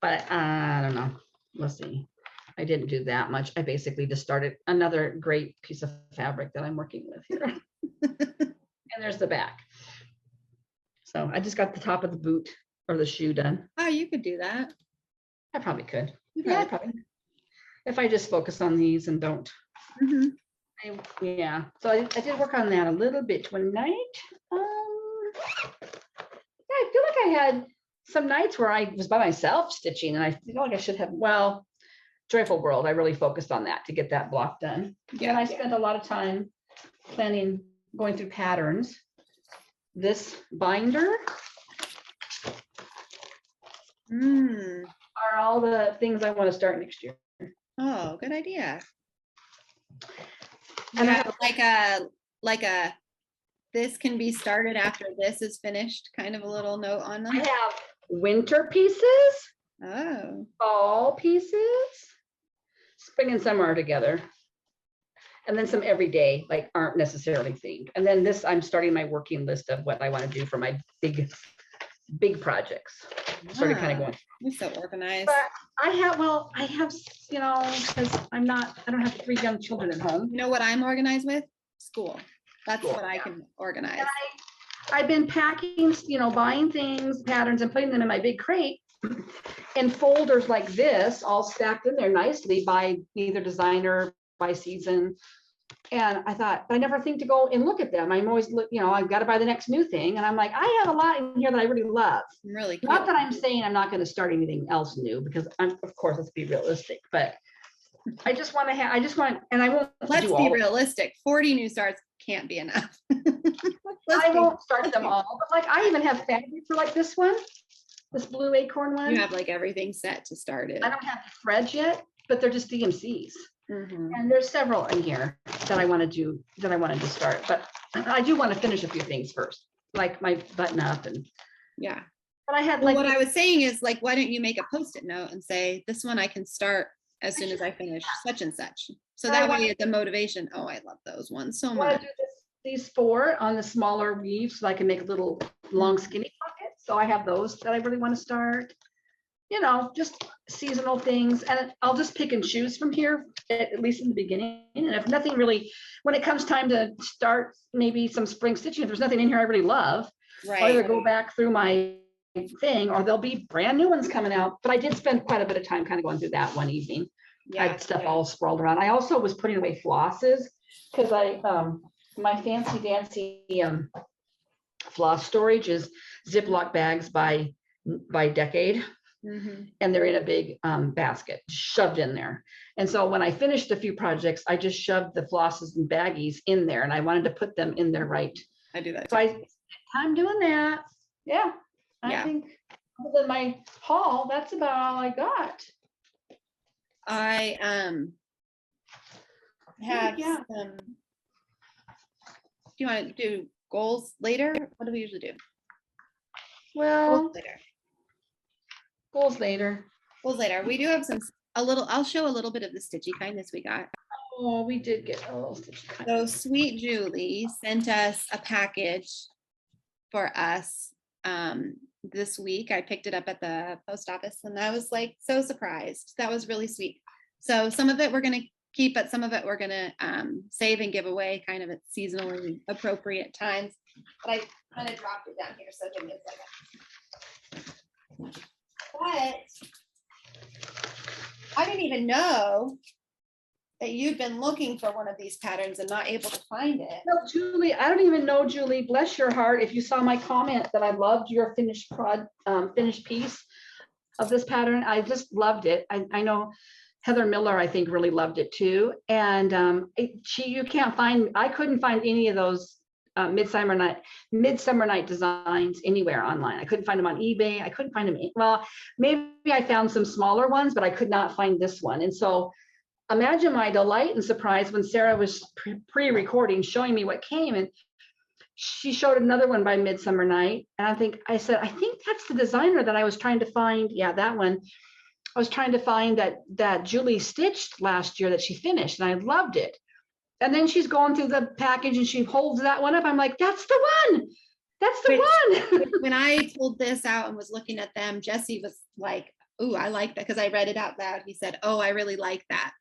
but I don't know. We'll see. I didn't do that much. I basically just started another great piece of fabric that I'm working with here. And there's the back. So I just got the top of the boot or the shoe done. Oh, you could do that. I probably could. You Yeah, I probably probably. If I just focus on these and don't. Mhm. Yeah, so I did work on that a little bit tonight. Yeah, I feel like I had some nights where I was by myself stitching and I feel like I should have, well, Joyful World, I really focused on that to get that block done. Yeah, And I spent a lot of time planning, going through patterns. This binder Mm. are all the things I want to start next year. Oh, good idea. And I Yeah, have- like a this can be started after this is finished, kind of a little note on I them. have winter pieces, Oh, fall pieces, spring and summer are together. And then some everyday, like aren't necessarily themed. And then this, I'm starting my working list of what I want to do for my big projects. Started kind of wow. going. You're so organized. But I have, you know, because I don't have 3 young children at home. You know what I'm organized with? School. That's School, what I yeah. can organize. And I've been packing, you know, buying things, patterns, and putting them in my big crate in folders like this, all stacked in there nicely by either designer, by season. And I thought, but I never think to go and look at them. I'm always, you know, I've got to buy the next new thing. And I'm like, I have a lot in here that I really love. I'm really Not cute. that I'm saying I'm not going to start anything else new, because of course, let's be realistic, but I just want to have, and I won't Let's do be all. realistic. 40 new starts can't be enough. I won't start them all, but like I even have fabric for like this one, this blue acorn one. You have like everything set to start it. I don't have the threads yet, but they're just DMCs. Mhm. And there's several in here that I want to do, that I wanted to start, but I do want to finish a few things first, like my button up and, Yeah. but I had Well, like, what I was saying is like, why don't you make a Post-it note and say, this one I can start as soon as I finish such and such. So But I that want- way the motivation, oh, I love those ones so I want much. to do these 4 on the smaller weaves so I can make little long skinny pockets. So I have those that I really want to start. You know, just seasonal things, and I'll just pick and choose from here, at least in the beginning. And if nothing really, when it comes time to start maybe some spring stitching, if there's nothing in here I really love, I'll either go back through my thing or there'll be brand new ones coming out. But I did spend quite a bit of time kind of going through that one evening. I had stuff all sprawled around. I also was putting away flosses because my fancy dancy floss storage is Ziploc bags by decade. And they're in a big basket shoved in there. And so when I finished a few projects, I just shoved the flosses and baggies in there, and I wanted to put them in there right. I do that. So I'm doing that. Yeah. I think other than my haul, that's about all I got. I have some. Do you want to do goals later? What do we usually do? Well, goals later. We do have I'll show a little bit of the stitchy kindness we got. Oh, we did get a little stitchy kindness. So Sweet Julie sent us a package for us this week. I picked it up at the post office and I was like so surprised. That was really sweet. So some of it we're going to keep, but some of it we're going to save and give away kind of at seasonally appropriate times. But I kind of dropped it down here, so give me a second. But I didn't even know that you'd been looking for one of these patterns and not able to find it. No, Julie, I don't even know, Julie, bless your heart, if you saw my comment that I loved your finished piece of this pattern. I just loved it. I know Heather Miller, I think, really loved it too. And you can't find, I couldn't find any of those Midsummer Night designs anywhere online. I couldn't find them on eBay. I couldn't find them. Well, maybe I found some smaller ones, but I could not find this one. And so imagine my delight and surprise when Sarah was pre-recording, showing me what came, and she showed another one by Midsummer Night. And I said, I think that's the designer that I was trying to find. Yeah, that one. I was trying to find that Julie stitched last year that she finished, and I loved it. And then she's going through the package and she holds that one up. I'm like, that's the one. That's the one. When I pulled this out and was looking at them, Jesse was like, "Ooh, I like that," because I read it out loud. He said, "Oh, I really like that."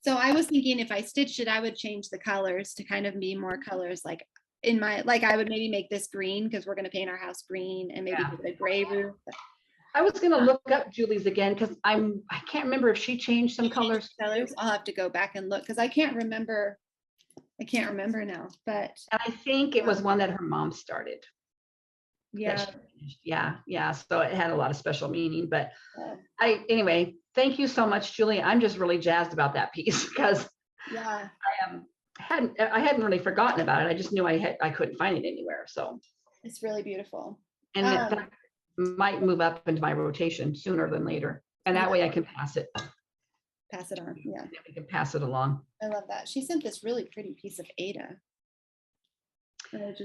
So I was thinking if I stitched it, I would change the colors to kind of be more colors like I would maybe make this green because we're going to paint our house green, and maybe give it a gray roof. I was going to look up Julie's again because I can't remember if she changed some colors. I'll have to go back and look because I can't remember now, but I think it was one that her mom started. Yeah. So it had a lot of special meaning, but anyway, thank you so much, Julie. I'm just really jazzed about that piece because I hadn't really forgotten about it. I just knew I couldn't find it anywhere. So it's really beautiful. And it might move up into my rotation sooner than later. And that way I can pass it on. Yeah. We can pass it along. I love that. She sent this really pretty piece of Ada. I know,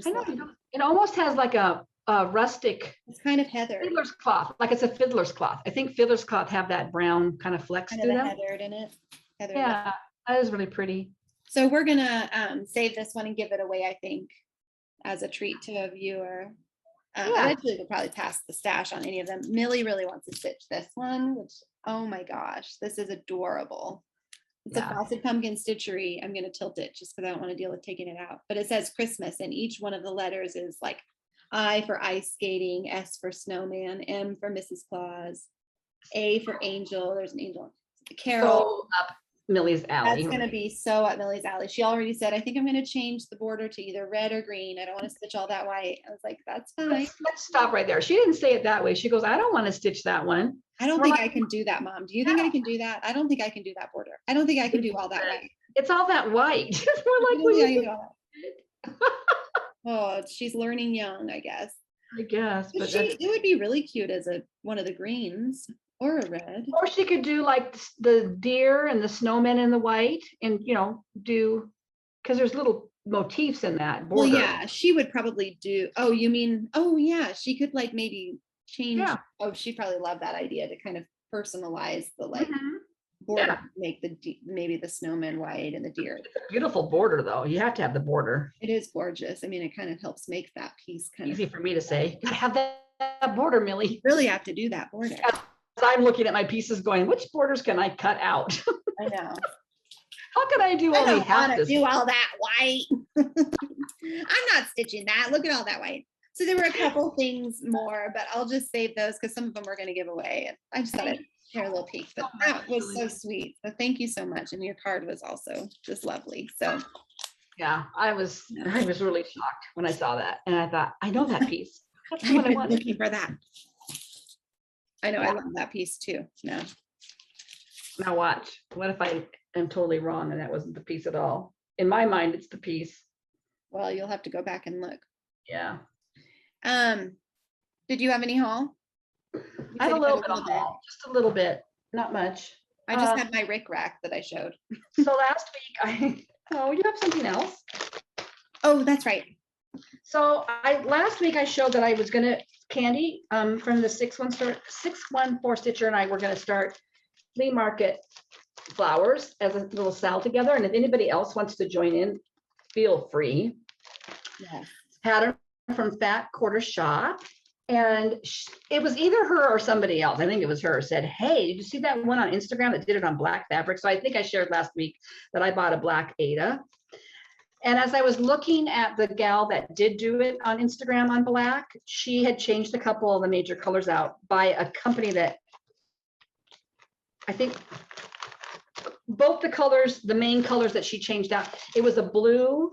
it almost has like a rustic. It's kind of heather. Fiddler's cloth, like it's a fiddler's cloth. I think fiddler's cloth have that brown kind of flex kind to of them. Heathered in it. Yeah, that is really pretty. So we're gonna save this one and give it away, I think, as a treat to a viewer. Eventually we'll probably pass the stash on any of them. Millie really wants to stitch this one, which, oh my gosh, this is adorable. It's a frosted pumpkin stitchery. I'm going to tilt it just because I don't want to deal with taking it out. But it says Christmas, and each one of the letters is like I for ice skating, S for snowman, M for Mrs. Claus, A for angel. There's an angel. Carol. So up Millie's alley. That's going to be so up Millie's alley. She already said, I think I'm going to change the border to either red or green. I don't want to stitch all that white. I was like, that's fine. Let's stop right there. She didn't say it that way. She goes, I don't want to stitch that one. I don't think I can do that, Mom. Do you think I can do that? I don't think I can do that border. I don't think I can do all that white. It's all that white. We're like, oh, she's learning young, I guess. But it would be really cute as one of the greens. Or a red. Or she could do like the deer and the snowmen in the white and, do, because there's little motifs in that border. Well, yeah, she would probably do, she could like maybe change. Yeah. Oh, she'd probably love that idea to kind of personalize the border, make maybe the snowman white and the deer. It's a beautiful border though. You have to have the border. It is gorgeous. I mean, it kind of helps make that piece kind of easy for me to say. I have that border, Millie. You really have to do that border. I'm looking at my pieces going, which borders can I cut out? I know. How can I do I only don't half want to this? do all that white. I'm not stitching that. Look at all that white. So there were a couple things more, but I'll just save those because some of them we're going to give away. And I just thought I'd share a little peek, but that was so sweet. So thank you so much. And your card was also just lovely. So Yeah, I was really shocked when I saw that. And I thought, I know that piece. That's the I've one I been want. looking for that. I know, Yeah. I love that piece too. No. Now watch. What if I am totally wrong and that wasn't the piece at all? In my mind, it's the piece. Well, you'll have to go back and look. Yeah. Did you have any haul? I had a little bit of haul, just a little bit, not much. I just had my Rick rack that I showed. So last week, oh, you have something else? Oh, that's right. So last week I showed that I was gonna Candy from the 614 Stitcher and I were gonna start flea market flowers as a little SAL together. And if anybody else wants to join in, feel free. Yeah. Pattern from Fat Quarter Shop. And it was either her or somebody else. I think it was her said, hey, did you see that one on Instagram that did it on black fabric? So I think I shared last week that I bought a black Ada. And as I was looking at the gal that did do it on Instagram on black, she had changed a couple of the major colors out by a company that I think both the colors, the main colors that she changed out, it was a blue,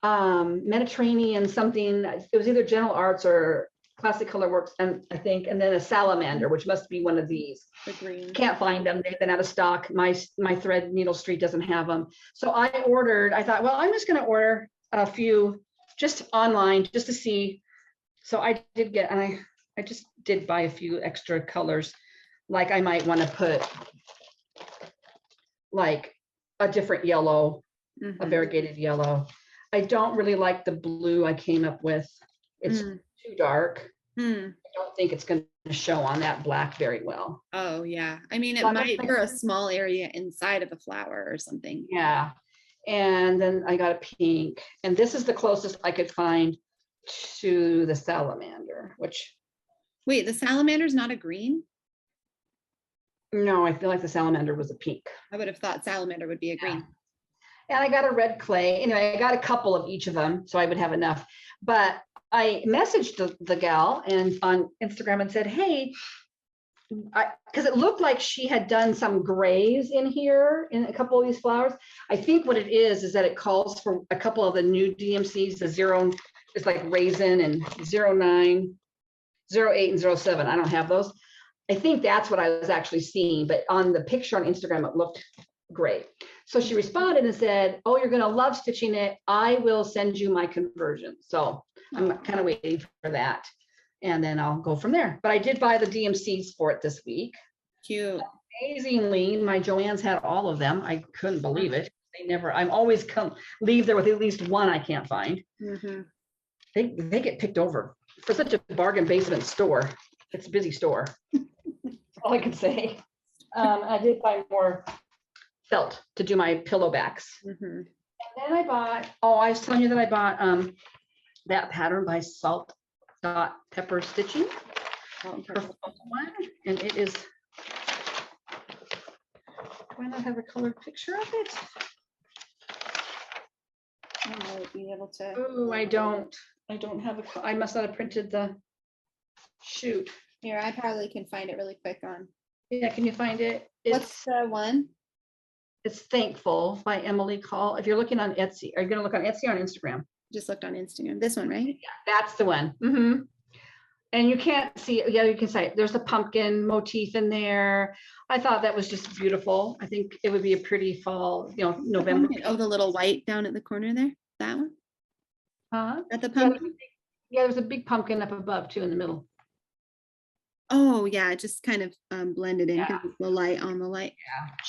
Mediterranean something. It was either Gentle Arts or Classic Color Works, and I think, and then a salamander, which must be one of these. The green. Can't find them. They've been out of stock. My thread needle street doesn't have them. So I thought, well, I'm just going to order a few just online just to see. So I did get, and I just did buy a few extra colors. Like I might want to put like a different yellow, a variegated yellow. I don't really like the blue I came up with. It's too dark. I don't think it's going to show on that black very well. Oh yeah. I mean, it So might for a small area inside of a flower or something. Yeah. And then I got a pink, and this is the closest I could find to the salamander, which. Wait, the salamander's not a green? No, I feel like the salamander was a pink. I would have thought salamander would be a green. And I got a red clay. Anyway, I got a couple of each of them, so I would have enough. But I messaged the gal and on Instagram and said, hey, because it looked like she had done some grays in here in a couple of these flowers. I think what it is that it calls for a couple of the new DMCs, the 0, it's like raisin and 09, 08 and 07. I don't have those. I think that's what I was actually seeing, but on the picture on Instagram, it looked great. So she responded and said, oh, you're going to love stitching it. I will send you my conversion. So I'm kind of waiting for that. And then I'll go from there. But I did buy the DMCs for it this week. Cute. Amazingly, my Joann's had all of them. I couldn't believe it. I'm always leave there with at least one I can't find. They get picked over. For such a bargain basement store, it's a busy store. All I can say. I did buy more felt to do my pillow backs. And then I bought, I was telling you that I bought that pattern by Salt Dot Pepper Stitching. And it is, do I not have a colored picture of it? I might be able to. Oh, I don't have I must not have printed the shoot. Here, I probably can find it really quick on. Yeah, can you find it? What's the one? It's Thankful by Emily Call. If you're looking on Etsy, are you going to look on Etsy or on Instagram? Just looked on Instagram. This one, right? Yeah, that's the one. And you can't see it. Yeah, you can see it. There's a pumpkin motif in there. I thought that was just beautiful. I think it would be a pretty fall, November. Oh, the little white down at the corner there. That one? At the pumpkin? Yeah, there's a big pumpkin up above too in the middle. Oh yeah, it just kind of blended in because the light on the light.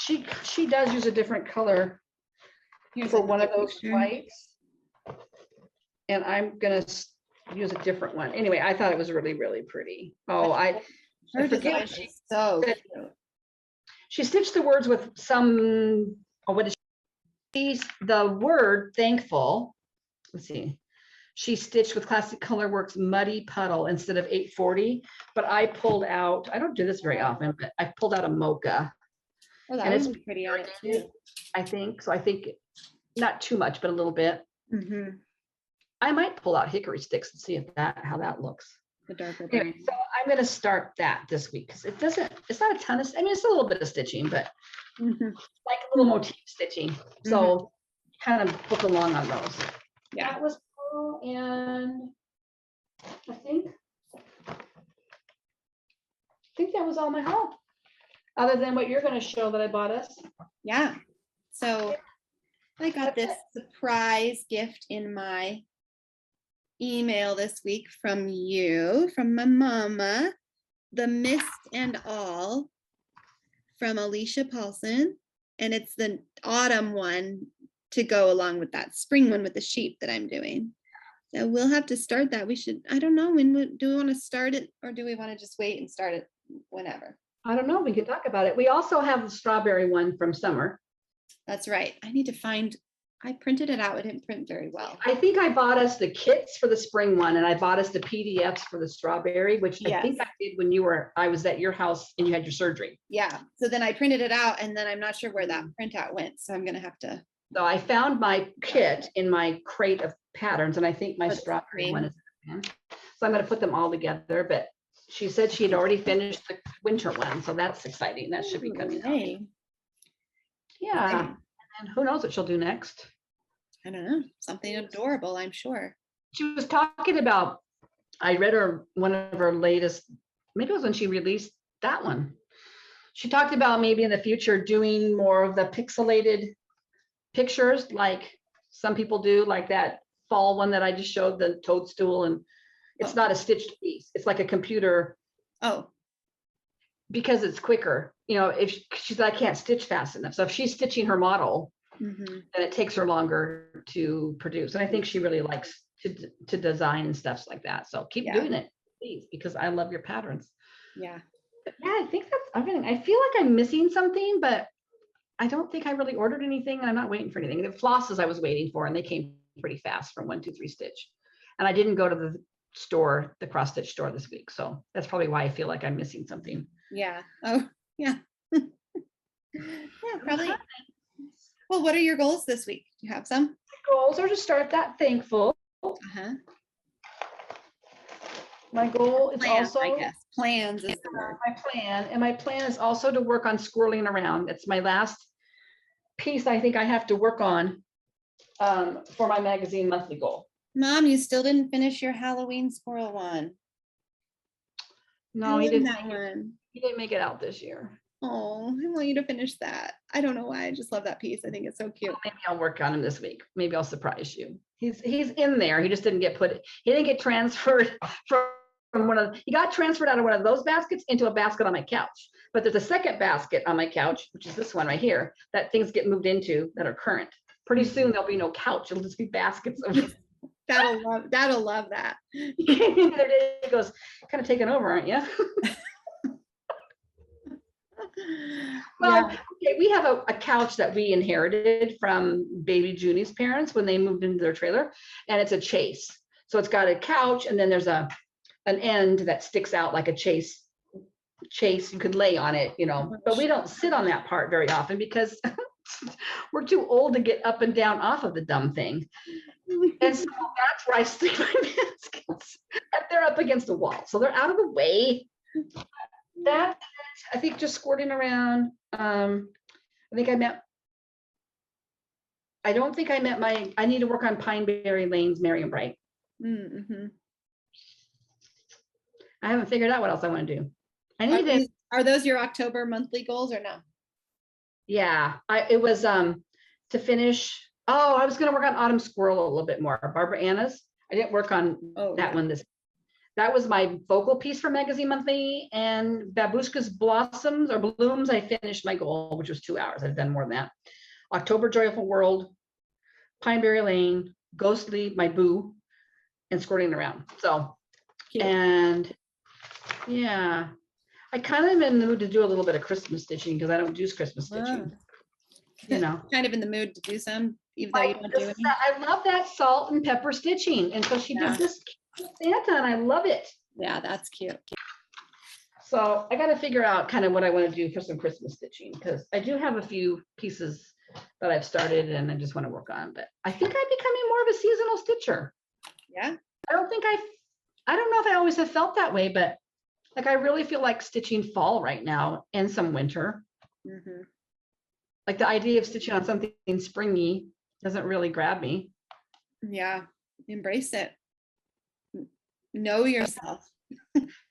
Yeah, she does use a different color for one of those whites. And I'm gonna use a different one. Anyway, I thought it was really, really pretty. Oh, I forget. So cute. She stitched the words with some, what is she? The word thankful. Let's see. she stitched with Classic Colorworks Muddy Puddle instead of 840, but I pulled out, I don't do this very often, but I pulled out a mocha. Oh, that And would it's be pretty on it too. I think. So I think not too much, but a little bit. Mm-hmm. I might pull out hickory sticks and see if how that looks. The darker Anyway, brown. so I'm going to start that this week because it's not a ton of, I mean, it's a little bit of stitching, but Mhm. like a little motif stitching. So kind of book along on those. Yeah. That was cool. And I think that was all my haul. Other than what you're going to show that I bought us. Yeah. So I got this surprise gift in my email this week from my mama, the Mist and All from Alicia Paulson. And it's the autumn one to go along with that spring one with the sheep that I'm doing. So we'll have to start that. I don't know, do we want to start it or do we want to just wait and start it whenever? I don't know. We could talk about it. We also have the strawberry one from summer. That's right. I printed it out. It didn't print very well. I think I bought us the kits for the spring one and I bought us the PDFs for the strawberry, which I think I did when I was at your house and you had your surgery. Yeah. So then I printed it out and then I'm not sure where that printout went. So I'm going to have to. So I found my kit in my crate of patterns and I think my strawberry one is in. So I'm going to put them all together, but she said she had already finished the winter one. So that's exciting. That should be coming out. Yeah. And who knows what she'll do next? I don't know. Something adorable, I'm sure. She was talking about, I read one of her latest, maybe it was when she released that one. She talked about maybe in the future doing more of the pixelated pictures like some people do, like that fall one that I just showed, the toadstool, and it's not a stitched piece. It's like a computer. Oh. Because it's quicker, if she said I can't stitch fast enough. So if she's stitching her model, then it takes her longer to produce. And I think she really likes to design and stuff like that. So keep doing it, please, because I love your patterns. Yeah. But yeah, I think that's everything. I feel like I'm missing something, but I don't think I really ordered anything and I'm not waiting for anything. The flosses I was waiting for and they came pretty fast from 1-2-3 Stitch. And I didn't go to the cross stitch store this week. So that's probably why I feel like I'm missing something. Yeah. Oh, yeah. Yeah, probably. Well, what are your goals this week? Do you have some? My goals are to start that Thankful. My goal is also, I guess. Plans is the word. My plan. And my plan is also to work on swirling around. It's my last piece I think I have to work on for my magazine monthly goal. Mom, you still didn't finish your Halloween squirrel one. No, he didn't. That one. He didn't make it out this year. Oh, I want you to finish that. I don't know why. I just love that piece. I think it's so cute. Maybe I'll work on him this week. Maybe I'll surprise you. He's in there. He just didn't get he didn't get transferred from he got transferred out of one of those baskets into a basket on my couch. But there's a second basket on my couch, which is this one right here, that things get moved into that are current. Pretty soon there'll be no couch. It'll just be baskets of That'll love that. The other day he goes, kind of taking over, aren't you? Well, okay, we have a couch that we inherited from baby Junie's parents when they moved into their trailer, and it's a chase. So it's got a couch, and then there's an end that sticks out like a chase. You could lay on it, but we don't sit on that part very often because we're too old to get up and down off of the dumb thing. And so that's where I stick my baskets. They're up against the wall, so they're out of the way. That I think just squirting around. I don't think I met I need to work on Pineberry Lane's Merry & Bright. I haven't figured out what else I want to do. Are those your October monthly goals or no? Yeah, it was to finish. Oh, I was going to work on Autumn Squirrel a little bit more. Barbara Anna's. I didn't work on that one That was my vocal piece for Magazine Monthly, and Babushka's Blossoms or Blooms. I finished my goal, which was 2 hours. I've done more than that. October Joyful World, Pineberry Lane, Ghostly, my boo, and Squirting Around. So, cute. And yeah, I kind of am in the mood to do a little bit of Christmas stitching because I don't do Christmas stitching. kind of in the mood to do some, even though you don't do any. I love that salt and pepper stitching. And so she did this Santa and I love it. Yeah, that's cute. So I got to figure out kind of what I want to do for some Christmas stitching, because I do have a few pieces that I've started and I just want to work on, but I think I'm becoming more of a seasonal stitcher. Yeah. I don't know if I always have felt that way, but like, I really feel like stitching fall right now and some winter. Mm-hmm. Like the idea of stitching on something springy doesn't really grab me. Yeah. Embrace it. Know yourself.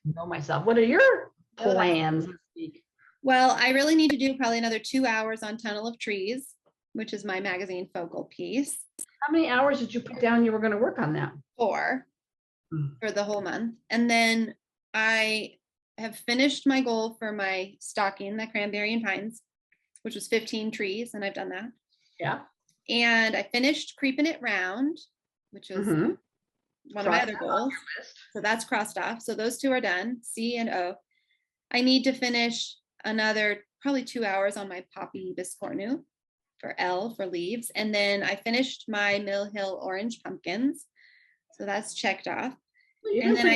Know myself. What are your plans this week? Well, I really need to do probably another 2 hours on Tunnel of Trees, which is my magazine focal piece. How many hours did you put down you were going to work on that? 4 for the whole month. And then I have finished my goal for my stocking, the cranberry and pines, which was 15 trees, and I've done that. Yeah. And I finished creeping it round, which was one of my other goals. So that's crossed off. So those 2 are done, C and O. I need to finish another probably 2 hours on my poppy biscornu for L for leaves. And then I finished my Mill Hill orange pumpkins. So that's checked off. And then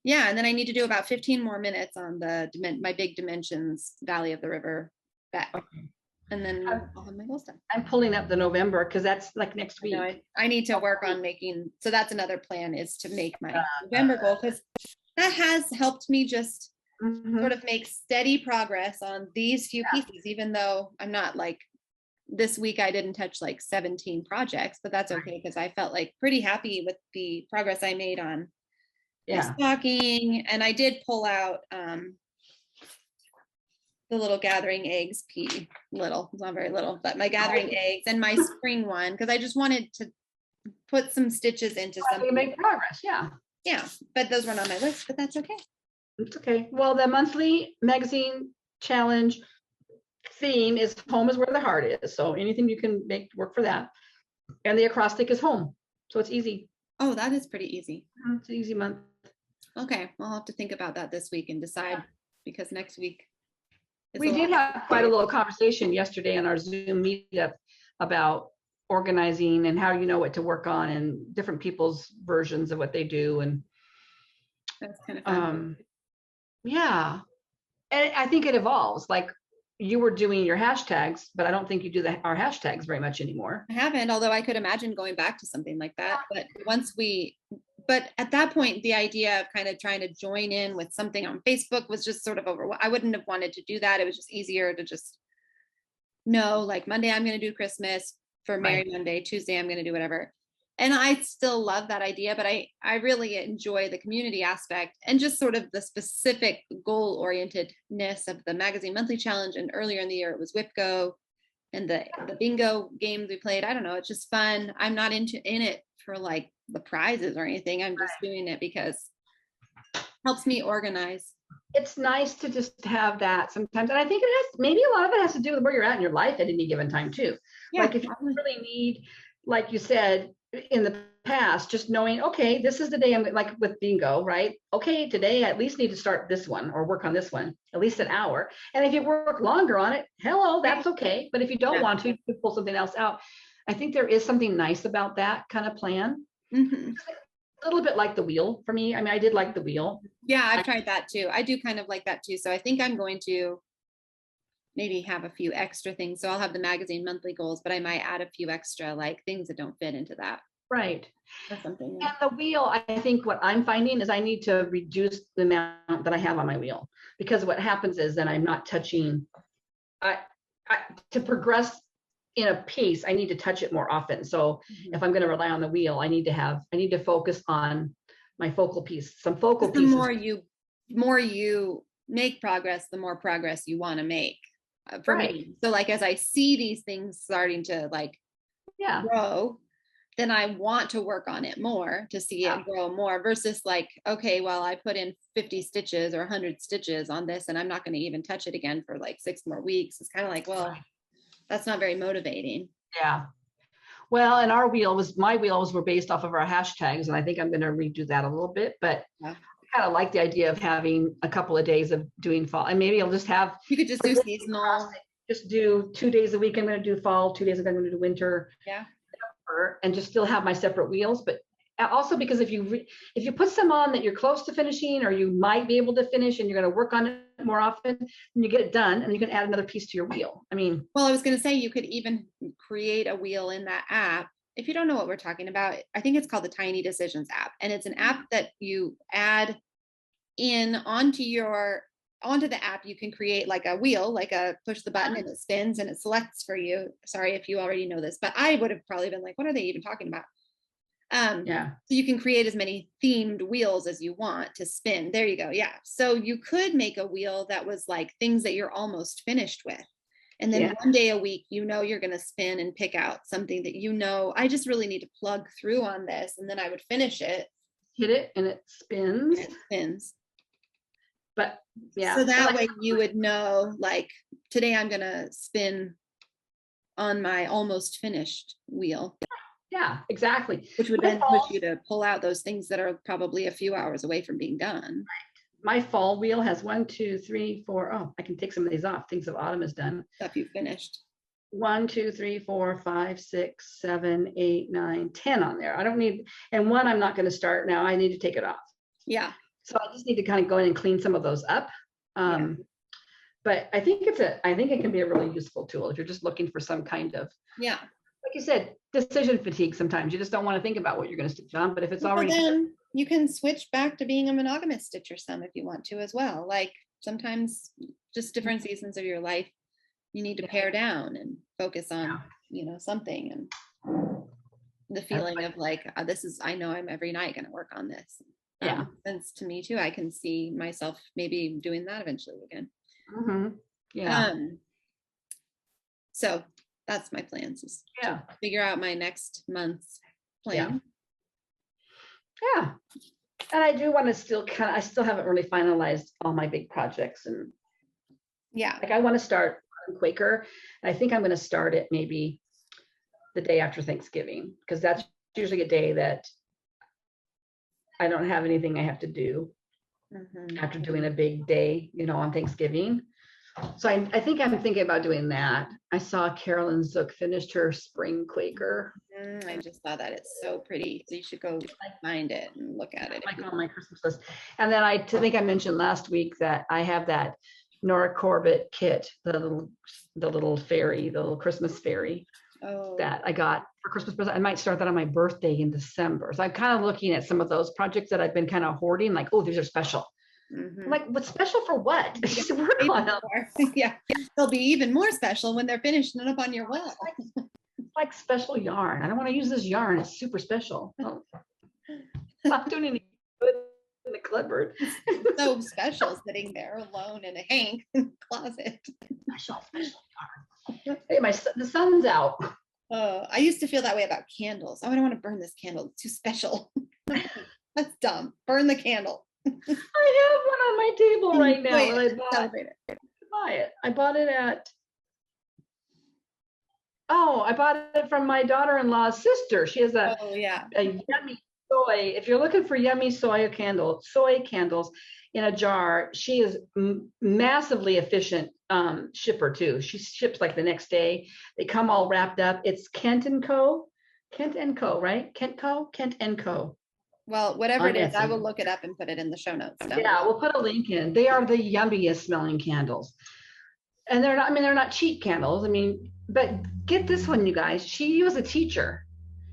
and then I need to do about 15 more minutes on my big dimensions Valley of the River back. Okay. And then I'll have my goals done. I'm pulling up the November because that's like next week. I need to work on making, so that's another plan, is to make my November goal, because that has helped me just sort of make steady progress on these few pieces, even though I'm not like, this week I didn't touch like 17 projects, but that's okay, because I felt like pretty happy with the progress I made on stocking. And I did pull out the little gathering eggs it's not very little, but my gathering eggs and my spring one, because I just wanted to put some stitches into something. Make progress, yeah, but those weren't on my list, but that's okay. It's okay. Well, the monthly magazine challenge theme is home is where the heart is. So anything you can make work for that. And the acrostic is home. So it's easy. Oh, that is pretty easy. It's an easy month. Okay. I'll have to think about that this week and decide, because next week. We did have quite a little conversation yesterday on our Zoom meetup about organizing and how you know what to work on and different people's versions of what they do. And that's kind of fun. Yeah. And I think it evolves. Like, you were doing your hashtags, but I don't think you do our hashtags very much anymore. I haven't, although I could imagine going back to something like that. But at that point, the idea of kind of trying to join in with something on Facebook was just sort of I wouldn't have wanted to do that. It was just easier to just know, like, Monday I'm going to do Christmas for Merry Monday, Tuesday I'm going to do whatever. And I still love that idea, but I really enjoy the community aspect and just sort of the specific goal orientedness of the magazine monthly challenge. And earlier in the year, it was WIPGO and the bingo games we played. I don't know. It's just fun. I'm not in it for like the prizes or anything. I'm just doing it because it helps me organize. It's nice to just have that sometimes. And I think maybe a lot of it has to do with where you're at in your life at any given time too. Yeah, like if you really need, like you said, in the past, just knowing, okay, this is the day I'm like with bingo, right? Okay, today I at least need to start this one or work on this one, at least an hour. And if you work longer on it, that's okay. But if you don't want to, you can pull something else out. I think there is something nice about that kind of plan. Mm-hmm. A little bit like the wheel for me. I mean, I did like the wheel. Yeah, I've tried that too. I do kind of like that too. So I think I'm going to maybe have a few extra things. So I'll have the magazine monthly goals, but I might add a few extra like things that don't fit into that. Right. Or something. And the wheel, I think what I'm finding is I need to reduce the amount that I have on my wheel, because what happens is that I'm not touching, to progress in a piece, I need to touch it more often. So if I'm going to rely on the wheel, I need to focus on my focal piece, some focal pieces. The more you make progress, the more progress you want to make. For me. So like, as I see these things starting to like grow, then I want to work on it more to see it grow more, versus like, okay, well, I put in 50 stitches or 100 stitches on this and I'm not going to even touch it again for like 6 more weeks. It's kind of like, well, that's not very motivating. Yeah. Well, and my wheels were based off of our hashtags, and I think I'm going to redo that a little bit, but I kind of like the idea of having a couple of days of doing fall, and maybe I'll just have. You could just do seasonal. just do 2 days a week. I'm going to do fall, 2 days I'm going to do winter. Yeah. And just still have my separate wheels. But also because if you put some on that you're close to finishing, or you might be able to finish, and you're going to work on it more often, and you get it done, and you can add another piece to your wheel. I mean, well, I was going to say you could even create a wheel in that app. If you don't know what we're talking about, I think it's called the Tiny Decisions app, and it's an app that you add in onto the app. You can create like a wheel, like a push the button and it spins and it selects for you. Sorry if you already know this, but I would have probably been like, what are they even talking about? yeah. So you can create as many themed wheels as you want to spin. There you go. Yeah. So you could make a wheel that was like things that you're almost finished with. And then one day a week, you're going to spin and pick out something that, I just really need to plug through on this. And then I would finish it. Hit it and it spins. It spins. But yeah. So that way you would know, like, today I'm going to spin on my almost finished wheel. Yeah, exactly. Which would then push you to pull out those things that are probably a few hours away from being done. My fall wheel has 1, 2, 3, 4. Oh, I can take some of these off. Things that Autumn has done. Stuff you finished. 1, 2, 3, 4, 5, 6, 7, 8, 9, 10 on there. I don't need, and one I'm not going to start now. I need to take it off. Yeah. So I just need to kind of go in and clean some of those up. But I think it can be a really useful tool if you're just looking for some kind of, like you said, decision fatigue. Sometimes you just don't want to think about what you're going to stitch on. But if it's already, then you can switch back to being a monogamous stitcher some if you want to as well. Like sometimes just different seasons of your life, you need to pare down and focus on, something, and the feeling of like, I know I'm every night going to work on this. Sense to me too. I can see myself maybe doing that eventually again. So that's my plans, is to figure out my next month's plan. And I do want to I still haven't really finalized all my big projects, and like I want to start Quaker. I think I'm going to start it maybe the day after Thanksgiving, because that's usually a day that I don't have anything I have to do after doing a big day, on Thanksgiving. So I think I'm thinking about doing that. I saw Carolyn Zook finished her spring Quaker. I just saw that. It's so pretty. So you should go find it and look at it. Like on my Christmas list. And then I think I mentioned last week that I have that Nora Corbett kit, the little fairy, the little Christmas fairy that I got for Christmas present. I might start that on my birthday in December. So I'm kind of looking at some of those projects that I've been kind of hoarding, like, oh, these are special. I'm like, what's special for what? Work on them. Yeah, they'll be even more special when they're finished and up on your wall. It's like special yarn. I don't want to use this yarn. It's super special. Not doing any good in the cupboard. So special, sitting there alone in a hank closet. Special yarn. Hey, the sun's out. I used to feel that way about candles. Oh, I don't want to burn this candle. It's too special. That's dumb. Burn the candle. I have one on my table right now. Celebrate it. I bought it at. I bought it from my daughter-in-law's sister. She has a yummy soy. If you're looking for yummy soy candles in a jar, she is massively efficient shipper too. She ships like the next day. They come all wrapped up. It's Kent & Co, right? Kent & Co. Well, whatever it is, I will look it up and put it in the show notes. We'll put a link in. They are the yummiest smelling candles. And they're not cheap candles. But get this one, you guys. She was a teacher.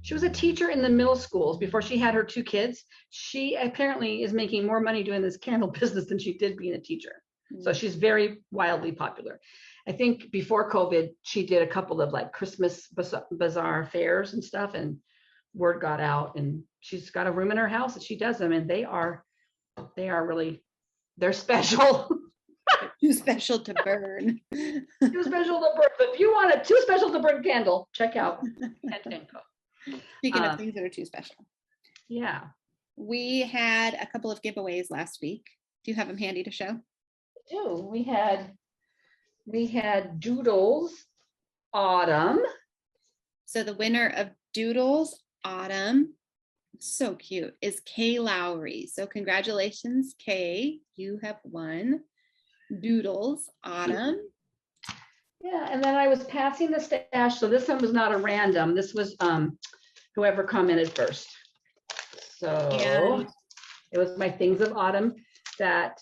She was a teacher in the middle schools before she had her 2 kids. She apparently is making more money doing this candle business than she did being a teacher. So she's very wildly popular. I think before COVID, she did a couple of like Christmas bazaar fairs and stuff, and word got out, and she's got a room in her house that she does them, and they're special. Too special to burn. Too special to burn. But if you want a too special to burn candle, check out Kent & Co. Speaking of things that are too special. Yeah. We had a couple of giveaways last week. Do you have them handy to show? I do. We had Doodles Autumn. So the winner of Doodles Autumn, so cute, is Kay Lowry. So congratulations, Kay. You have won Doodles Autumn. Yeah, and then I was passing the stash. So this one was not a random. This was whoever commented first. So And it was my things of autumn that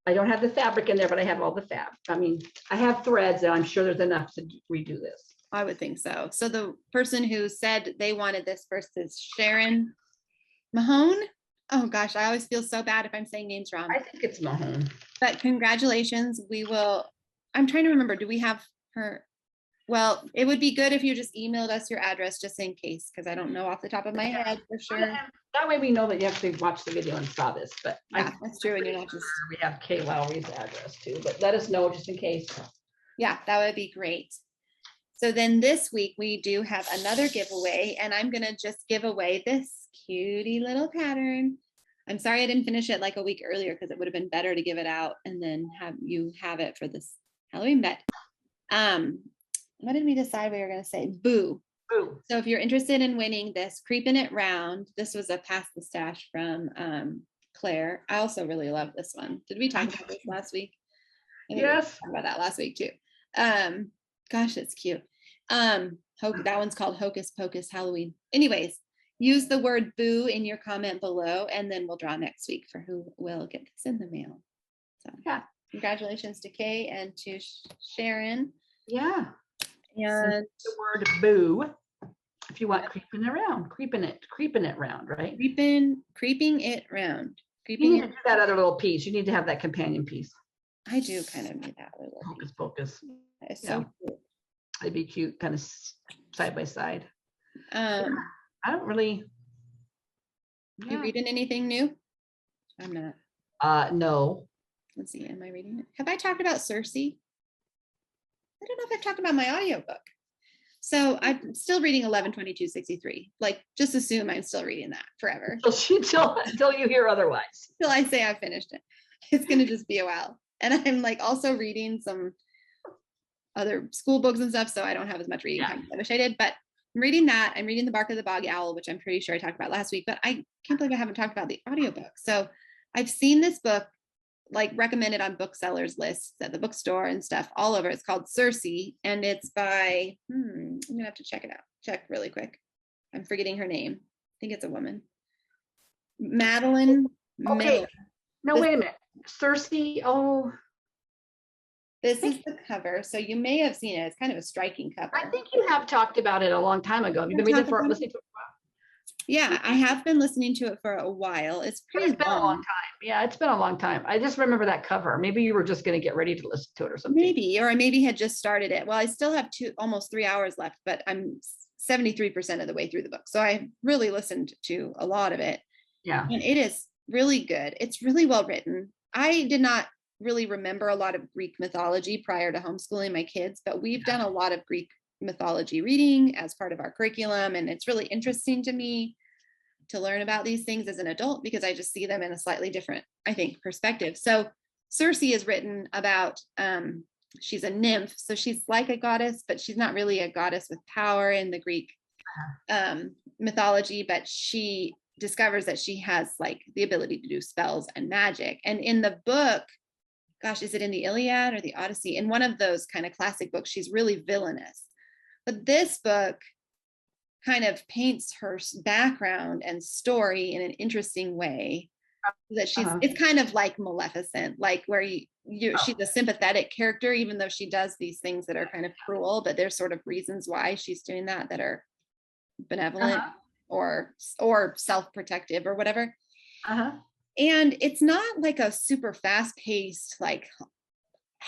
I don't have the fabric in there, but I have all the fab. I mean, I have threads and I'm sure there's enough to redo this. I would think so. So the person who said they wanted this first is Sharon Mahone. Oh gosh, I always feel so bad if I'm saying names wrong. I think it's Mahone. But congratulations. We will, I'm trying to remember, do we have her? Well, it would be good if you just emailed us your address just in case, because I don't know off the top of my head for sure. That way we know that you actually watched the video and saw this, but Yeah, that's true. And you're not just, we have Kay Lowry's address too, but let us know just in case. yeah, that would be great. So then this week we do have another giveaway, and I'm going to just give away this cutie little pattern. I'm sorry I didn't finish it like a week earlier because it would have been better to give it out and then have you have it for this Halloween bet. What did we decide we were going to say? Boo. Boo. So if you're interested in winning this Creeping It Round, this was a Pass the Stash from Claire. I also really love this one. Did we talk about this last week? I think we Yes. talked about that last week too. Gosh, it's cute. That one's called Hocus Pocus Halloween. Anyways, use the word boo in your comment below, and then we'll draw next week for who will get this in the mail. So yeah, congratulations to Kay and to Sharon. Yeah. And the word boo. If you want creeping around, creeping it round, right? Creeping it round. You need to do that other little piece. You need to have that companion piece. I do kind of need that little Hocus Pocus. It's so cute. It'd be cute, kind of side by side. I don't really. You reading anything new? I'm not. No. Let's see. Am I reading it? Have I talked about Circe? I don't know if I've talked about my audiobook. So I'm still reading 11/22/63. Like, just assume I'm still reading that forever. Until you hear otherwise. Till I say I finished it. It's going to just be a while. And I'm like also reading some other school books and stuff. So I don't have as much reading time as I wish I did. But I'm reading that. I'm reading The Bark of the Bog Owl, which I'm pretty sure I talked about last week. But I can't believe I haven't talked about the audiobook. So I've seen this book like recommended on booksellers lists at the bookstore and stuff all over. It's called Circe, and it's by I'm gonna have to check really quick. I'm forgetting her name. I think it's a woman. Madeline Miller. No, wait a minute. Circe. Oh, this is the cover, so you may have seen it. It's kind of a striking cover. I think you have talked about it a long time ago. You've been listening to it. Yeah, I have been listening to it for a while. It's pretty It's been a long time. Yeah, it's been a long time. I just remember that cover. Maybe you were just going to get ready to listen to it or something. Maybe, or I maybe had just started it. Well, I still have almost 3 hours left, but I'm 73% of the way through the book. So I really listened to a lot of it. Yeah. And it is really good. It's really well written. I did not really remember a lot of Greek mythology prior to homeschooling my kids, but we've done a lot of Greek mythology reading as part of our curriculum. And it's really interesting to me to learn about these things as an adult because I just see them in a slightly different, I think, perspective. So Circe is written about, she's a nymph. So she's like a goddess, but she's not really a goddess with power in the Greek mythology, but she discovers that she has like the ability to do spells and magic. And in the book, gosh, is it in the Iliad or the Odyssey? In one of those kind of classic books, she's really villainous. But this book kind of paints her background and story in an interesting way that she's it's kind of like Maleficent, like where she's a sympathetic character, even though she does these things that are kind of cruel, but there's sort of reasons why she's doing that are benevolent or self-protective or whatever. And it's not like a super fast-paced, like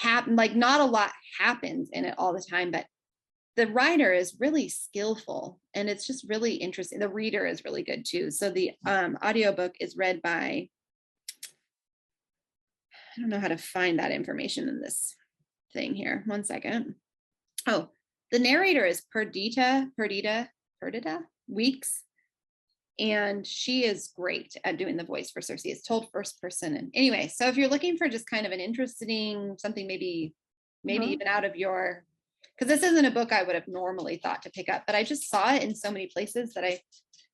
not a lot happens in it all the time, but the writer is really skillful and it's just really interesting. The reader is really good too. So the audiobook is read by, I don't know how to find that information in this thing here. 1 second. Oh, the narrator is Perdita Weeks. And she is great at doing the voice for Circe. It's told first person. And anyway, so if you're looking for just kind of an interesting, something maybe even out of your, because this isn't a book I would have normally thought to pick up, but I just saw it in so many places that I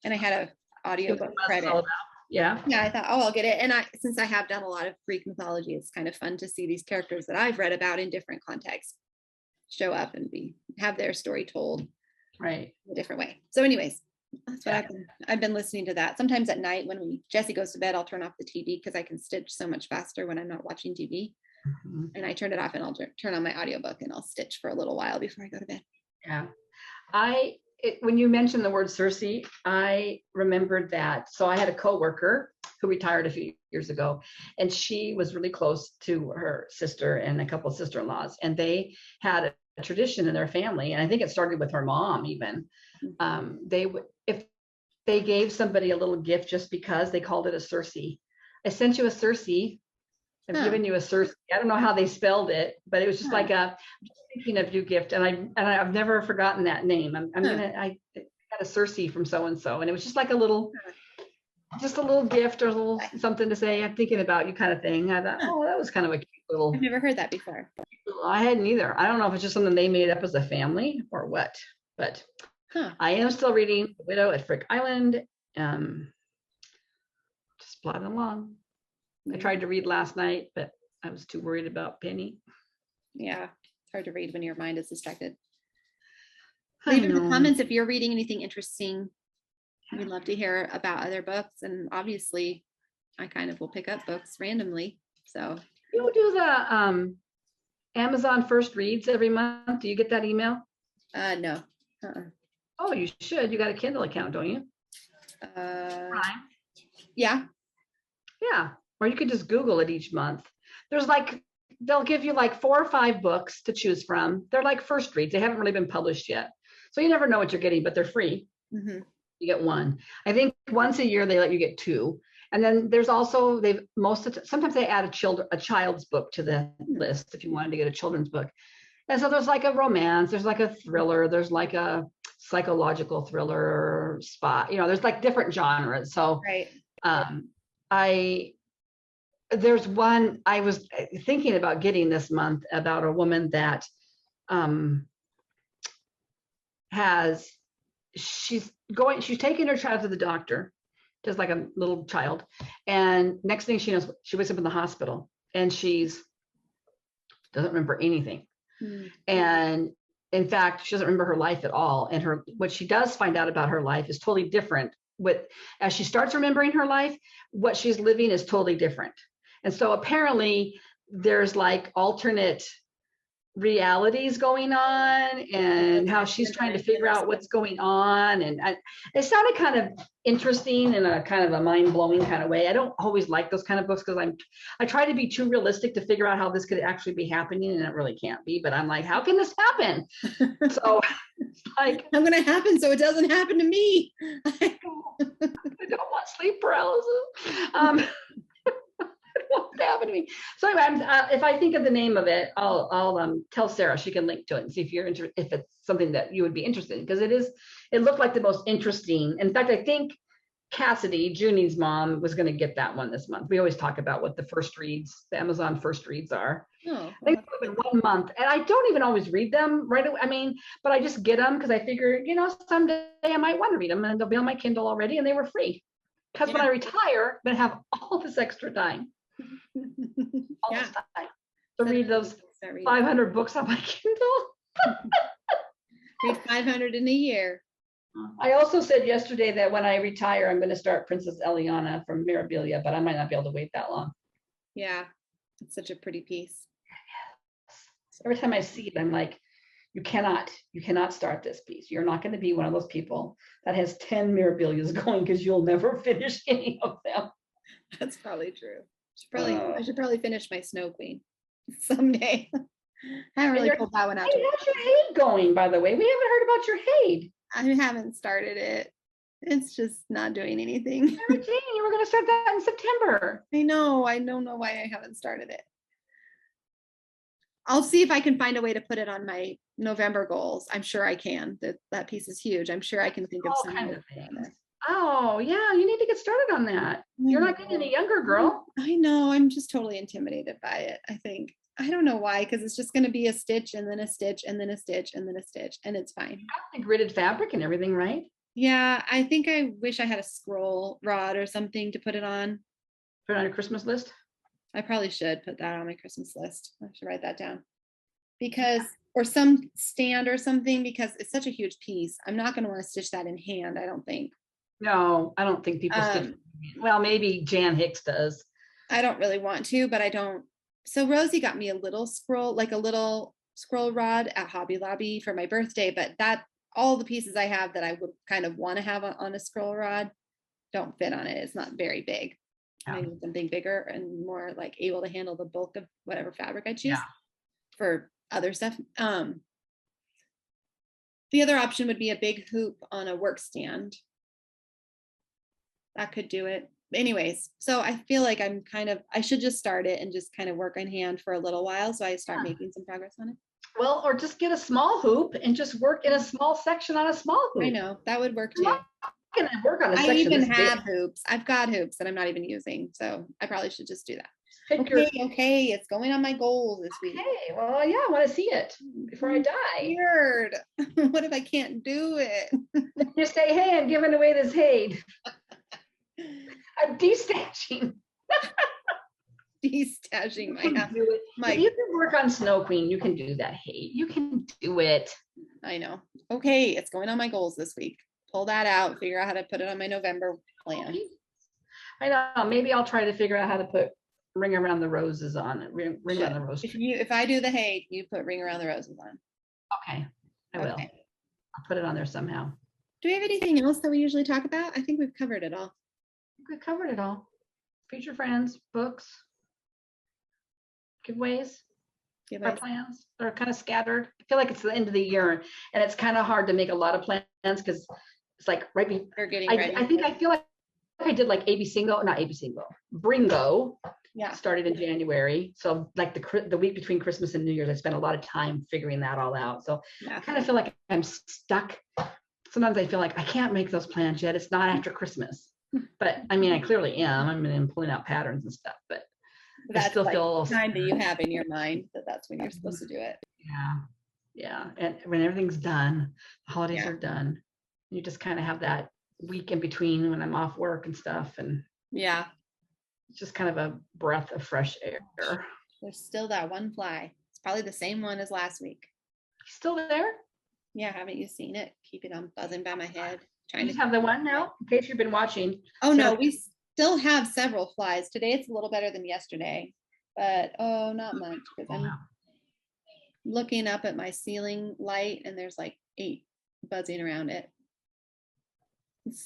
had an audiobook credit. Yeah, I thought, oh, I'll get it. And since I have done a lot of Greek mythology, it's kind of fun to see these characters that I've read about in different contexts. show up and have their story told Right. a different way. So anyways, that's what I've been listening to that. Sometimes at night when Jesse goes to bed, I'll turn off the TV because I can stitch so much faster when I'm not watching TV. Mm-hmm. And I turn it off and I'll turn on my audiobook and I'll stitch for a little while before I go to bed. Yeah. When you mentioned the word Circe, I remembered that. So I had a coworker who retired a few years ago, and she was really close to her sister and a couple of sister-in-laws, and they had a tradition in their family, and I think it started with her mom even. If they gave somebody a little gift just because, they called it a Circe. I sent you a Circe. I've given you a Circe. I don't know how they spelled it, but it was just like thinking of you gift, and I've never forgotten that name. I got a Circe from so and so, and it was just like a little gift or a little something to say, I'm thinking about you kind of thing. I thought, oh, that was kind of a cute little. I've never heard that before. I hadn't either. I don't know if it's just something they made up as a family or what, but I am still reading The Widow at Frick Island. Just plodding along. I tried to read last night, but I was too worried about Penny. Yeah, it's hard to read when your mind is distracted. Leave in the comments if you're reading anything interesting. We'd love to hear about other books, and obviously I kind of will pick up books randomly. So you do the Amazon First Reads every month. Do you get that email? No. Oh, you should. You got a Kindle account, don't you? Prime. Yeah. Or you could just Google it each month. There's they'll give you 4 or 5 books to choose from. They're like first reads. They haven't really been published yet, so you never know what you're getting, but they're free. Mm-hmm. You get 1. I think once a year they let you get 2. And then there's also sometimes they add a child's book to the list if you wanted to get a children's book. And so there's a romance, there's a thriller, there's a psychological thriller spot. There's different genres. So right. There's one I was thinking about getting this month about a woman that she's taking her child to the doctor, just like a little child, and next thing she knows, she wakes up in the hospital and doesn't remember anything. And in fact, she doesn't remember her life at all, and what she does find out about her life is totally different. As she starts remembering her life, what she's living is totally different. And so apparently there's alternate realities going on, and how she's trying to figure out what's going on. And it sounded kind of interesting in a kind of a mind-blowing kind of way. I don't always like those kind of books because I try to be too realistic to figure out how this could actually be happening, and it really can't be. But I'm like, how can this happen? So I'm going to happen so it doesn't happen to me. I don't want sleep paralysis. Won't happen to me. So anyway, if I think of the name of it, I'll tell Sarah. She can link to it and see if you're interested, if it's something that you would be interested in, because it looked like the most interesting. In fact, I think Cassidy, Junie's mom, was going to get that one this month. We always talk about what the Amazon first reads are. Oh, they come in 1 month, and I don't even always read them right away. But I just get them because I figure, someday I might want to read them, and they'll be on my Kindle already, and they were free. Because when I retire, I'm going to have all this extra time. All this time to read those 500 books on my Kindle. Read 500 in a year. I also said yesterday that when I retire, I'm going to start Princess Eliana from Mirabilia, but I might not be able to wait that long. Yeah, it's such a pretty piece. Yes. Every time I see it, I'm like, you cannot start this piece. You're not going to be one of those people that has 10 Mirabilias going, because you'll never finish any of them. That's probably true. I should probably finish my Snow Queen someday. I haven't really pulled that one out. How's your Haid going, by the way? We haven't heard about your Haid. I haven't started it. It's just not doing anything. Jane, you were going to start that in September. I know. I don't know why I haven't started it. I'll see if I can find a way to put it on my November goals. I'm sure I can. That piece is huge. I'm sure I can think of some kind of things. Oh, yeah, you need to get started on that. You're not getting any younger, girl. I know. I'm just totally intimidated by it, I think. I don't know why, because it's just going to be a stitch and then a stitch and then a stitch and then a stitch, and it's fine. You got the gridded fabric and everything, right? Yeah, I think I wish I had a scroll rod or something to put it on. Put it on your Christmas list? I probably should put that on my Christmas list. I should write that down. Because or some stand or something, because it's such a huge piece. I'm not going to want to stitch that in hand, I don't think. No, I don't think people stitch. Well, maybe Jan Hicks does. I don't really want to, but I don't. So Rosie got me a little scroll rod at Hobby Lobby for my birthday, but that all the pieces I have that I would kind of want to have on a scroll rod don't fit on it. It's not very big. I need something bigger and more like able to handle the bulk of whatever fabric I choose for other stuff. The other option would be a big hoop on a work stand. That could do it. Anyways, so I feel like I should just start it and just kind of work on hand for a little while so I start making some progress on it. Well, or just get a small hoop and just work in a small section on a small hoop. I know, that would work too. Can I work on a section? I even have hoops. I've got hoops that I'm not even using, so I probably should just do that. Okay, it's going on my goals this week. Okay, well, yeah, I want to see it before I die. Weird. What if I can't do it? Just say, hey, I'm giving away this hay. I'm destashing. Destashing my. If you can work on Snow Queen, you can do that. Hey, you can do it. I know. Okay, it's going on my goals this week. Pull that out. Figure out how to put it on my November plan. I know. Maybe I'll try to figure out how to put Ring Around the Roses on it. Ring Around the Roses. If I do the hay, you put Ring Around the Roses on. Okay, I will. I'll put it on there somehow. Do we have anything else that we usually talk about? I think we've covered it all. We covered it all. Future friends, books, giveaways. Our plans are kind of scattered. I feel like it's the end of the year and it's kind of hard to make a lot of plans because it's like right before getting ready. I feel like I did like Bringo. Yeah. Started in January. So like the week between Christmas and New Year's, I spent a lot of time figuring that all out. So I kind of feel like I'm stuck. Sometimes I feel like I can't make those plans yet. It's not after Christmas. But I mean, I clearly am. I'm pulling out patterns and stuff, but I still feel a little time that you have in your mind that's when you're supposed to do it. Yeah. And when everything's done, the holidays are done. You just kind of have that week in between when I'm off work and stuff. And it's just kind of a breath of fresh air. There's still that one fly. It's probably the same one as last week. Still there? Yeah, haven't you seen it? Keep it on buzzing by my head. Trying to have the one now, in case you've been watching. Oh, no, we still have several flies. Today it's a little better than yesterday, but not much because I'm looking up at my ceiling light and there's like 8 buzzing around it.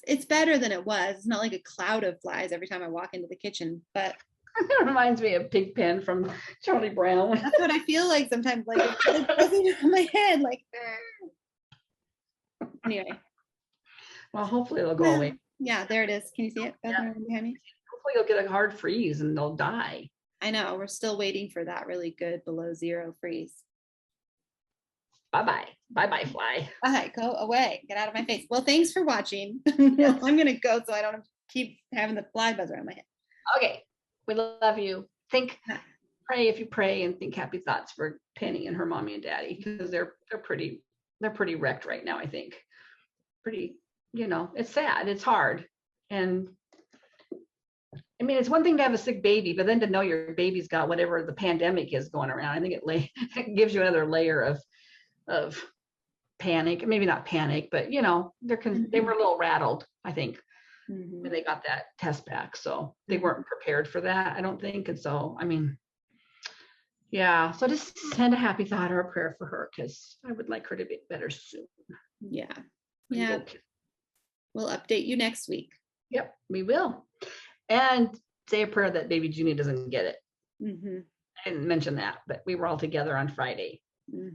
It's better than it was. It's not like a cloud of flies every time I walk into the kitchen, but it reminds me of Pigpen from Charlie Brown. That's what I feel like sometimes, like it's buzzing around my head, like anyway. Well, hopefully it'll go away. Yeah, there it is. Can you see it behind me? Hopefully you'll get a hard freeze and they'll die. I know. We're still waiting for that really good below zero freeze. Bye-bye. Bye-bye, fly. Bye. Go away. Get out of my face. Well, thanks for watching. I'm going to go so I don't keep having the fly buzz around my head. Okay. We love you. Pray if you pray and think happy thoughts for Penny and her mommy and daddy because they're pretty wrecked right now, I think. Pretty, it's sad. It's hard. And I mean, it's one thing to have a sick baby, but then to know your baby's got whatever the pandemic is going around, I think it gives you another layer of panic. Maybe not panic, but they were a little rattled, I think, when they got that test back. So they weren't prepared for that, I don't think. And so, I mean, so just send a happy thought or a prayer for her because I would like her to be better soon. Yeah. We'll update you next week. Yep, we will. And say a prayer that baby Junie doesn't get it. I didn't mention that, but we were all together on Friday.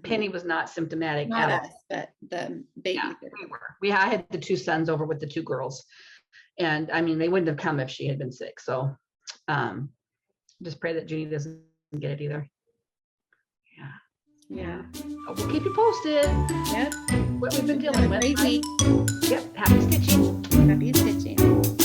Penny was not symptomatic not at us, but the baby. We were. I had the 2 sons over with the 2 girls. And I mean, they wouldn't have come if she had been sick. So just pray that Junie doesn't get it either. Yeah. We'll keep you posted. Yep. What we've been dealing with. Crazy. Yep. Happy stitching. Happy stitching.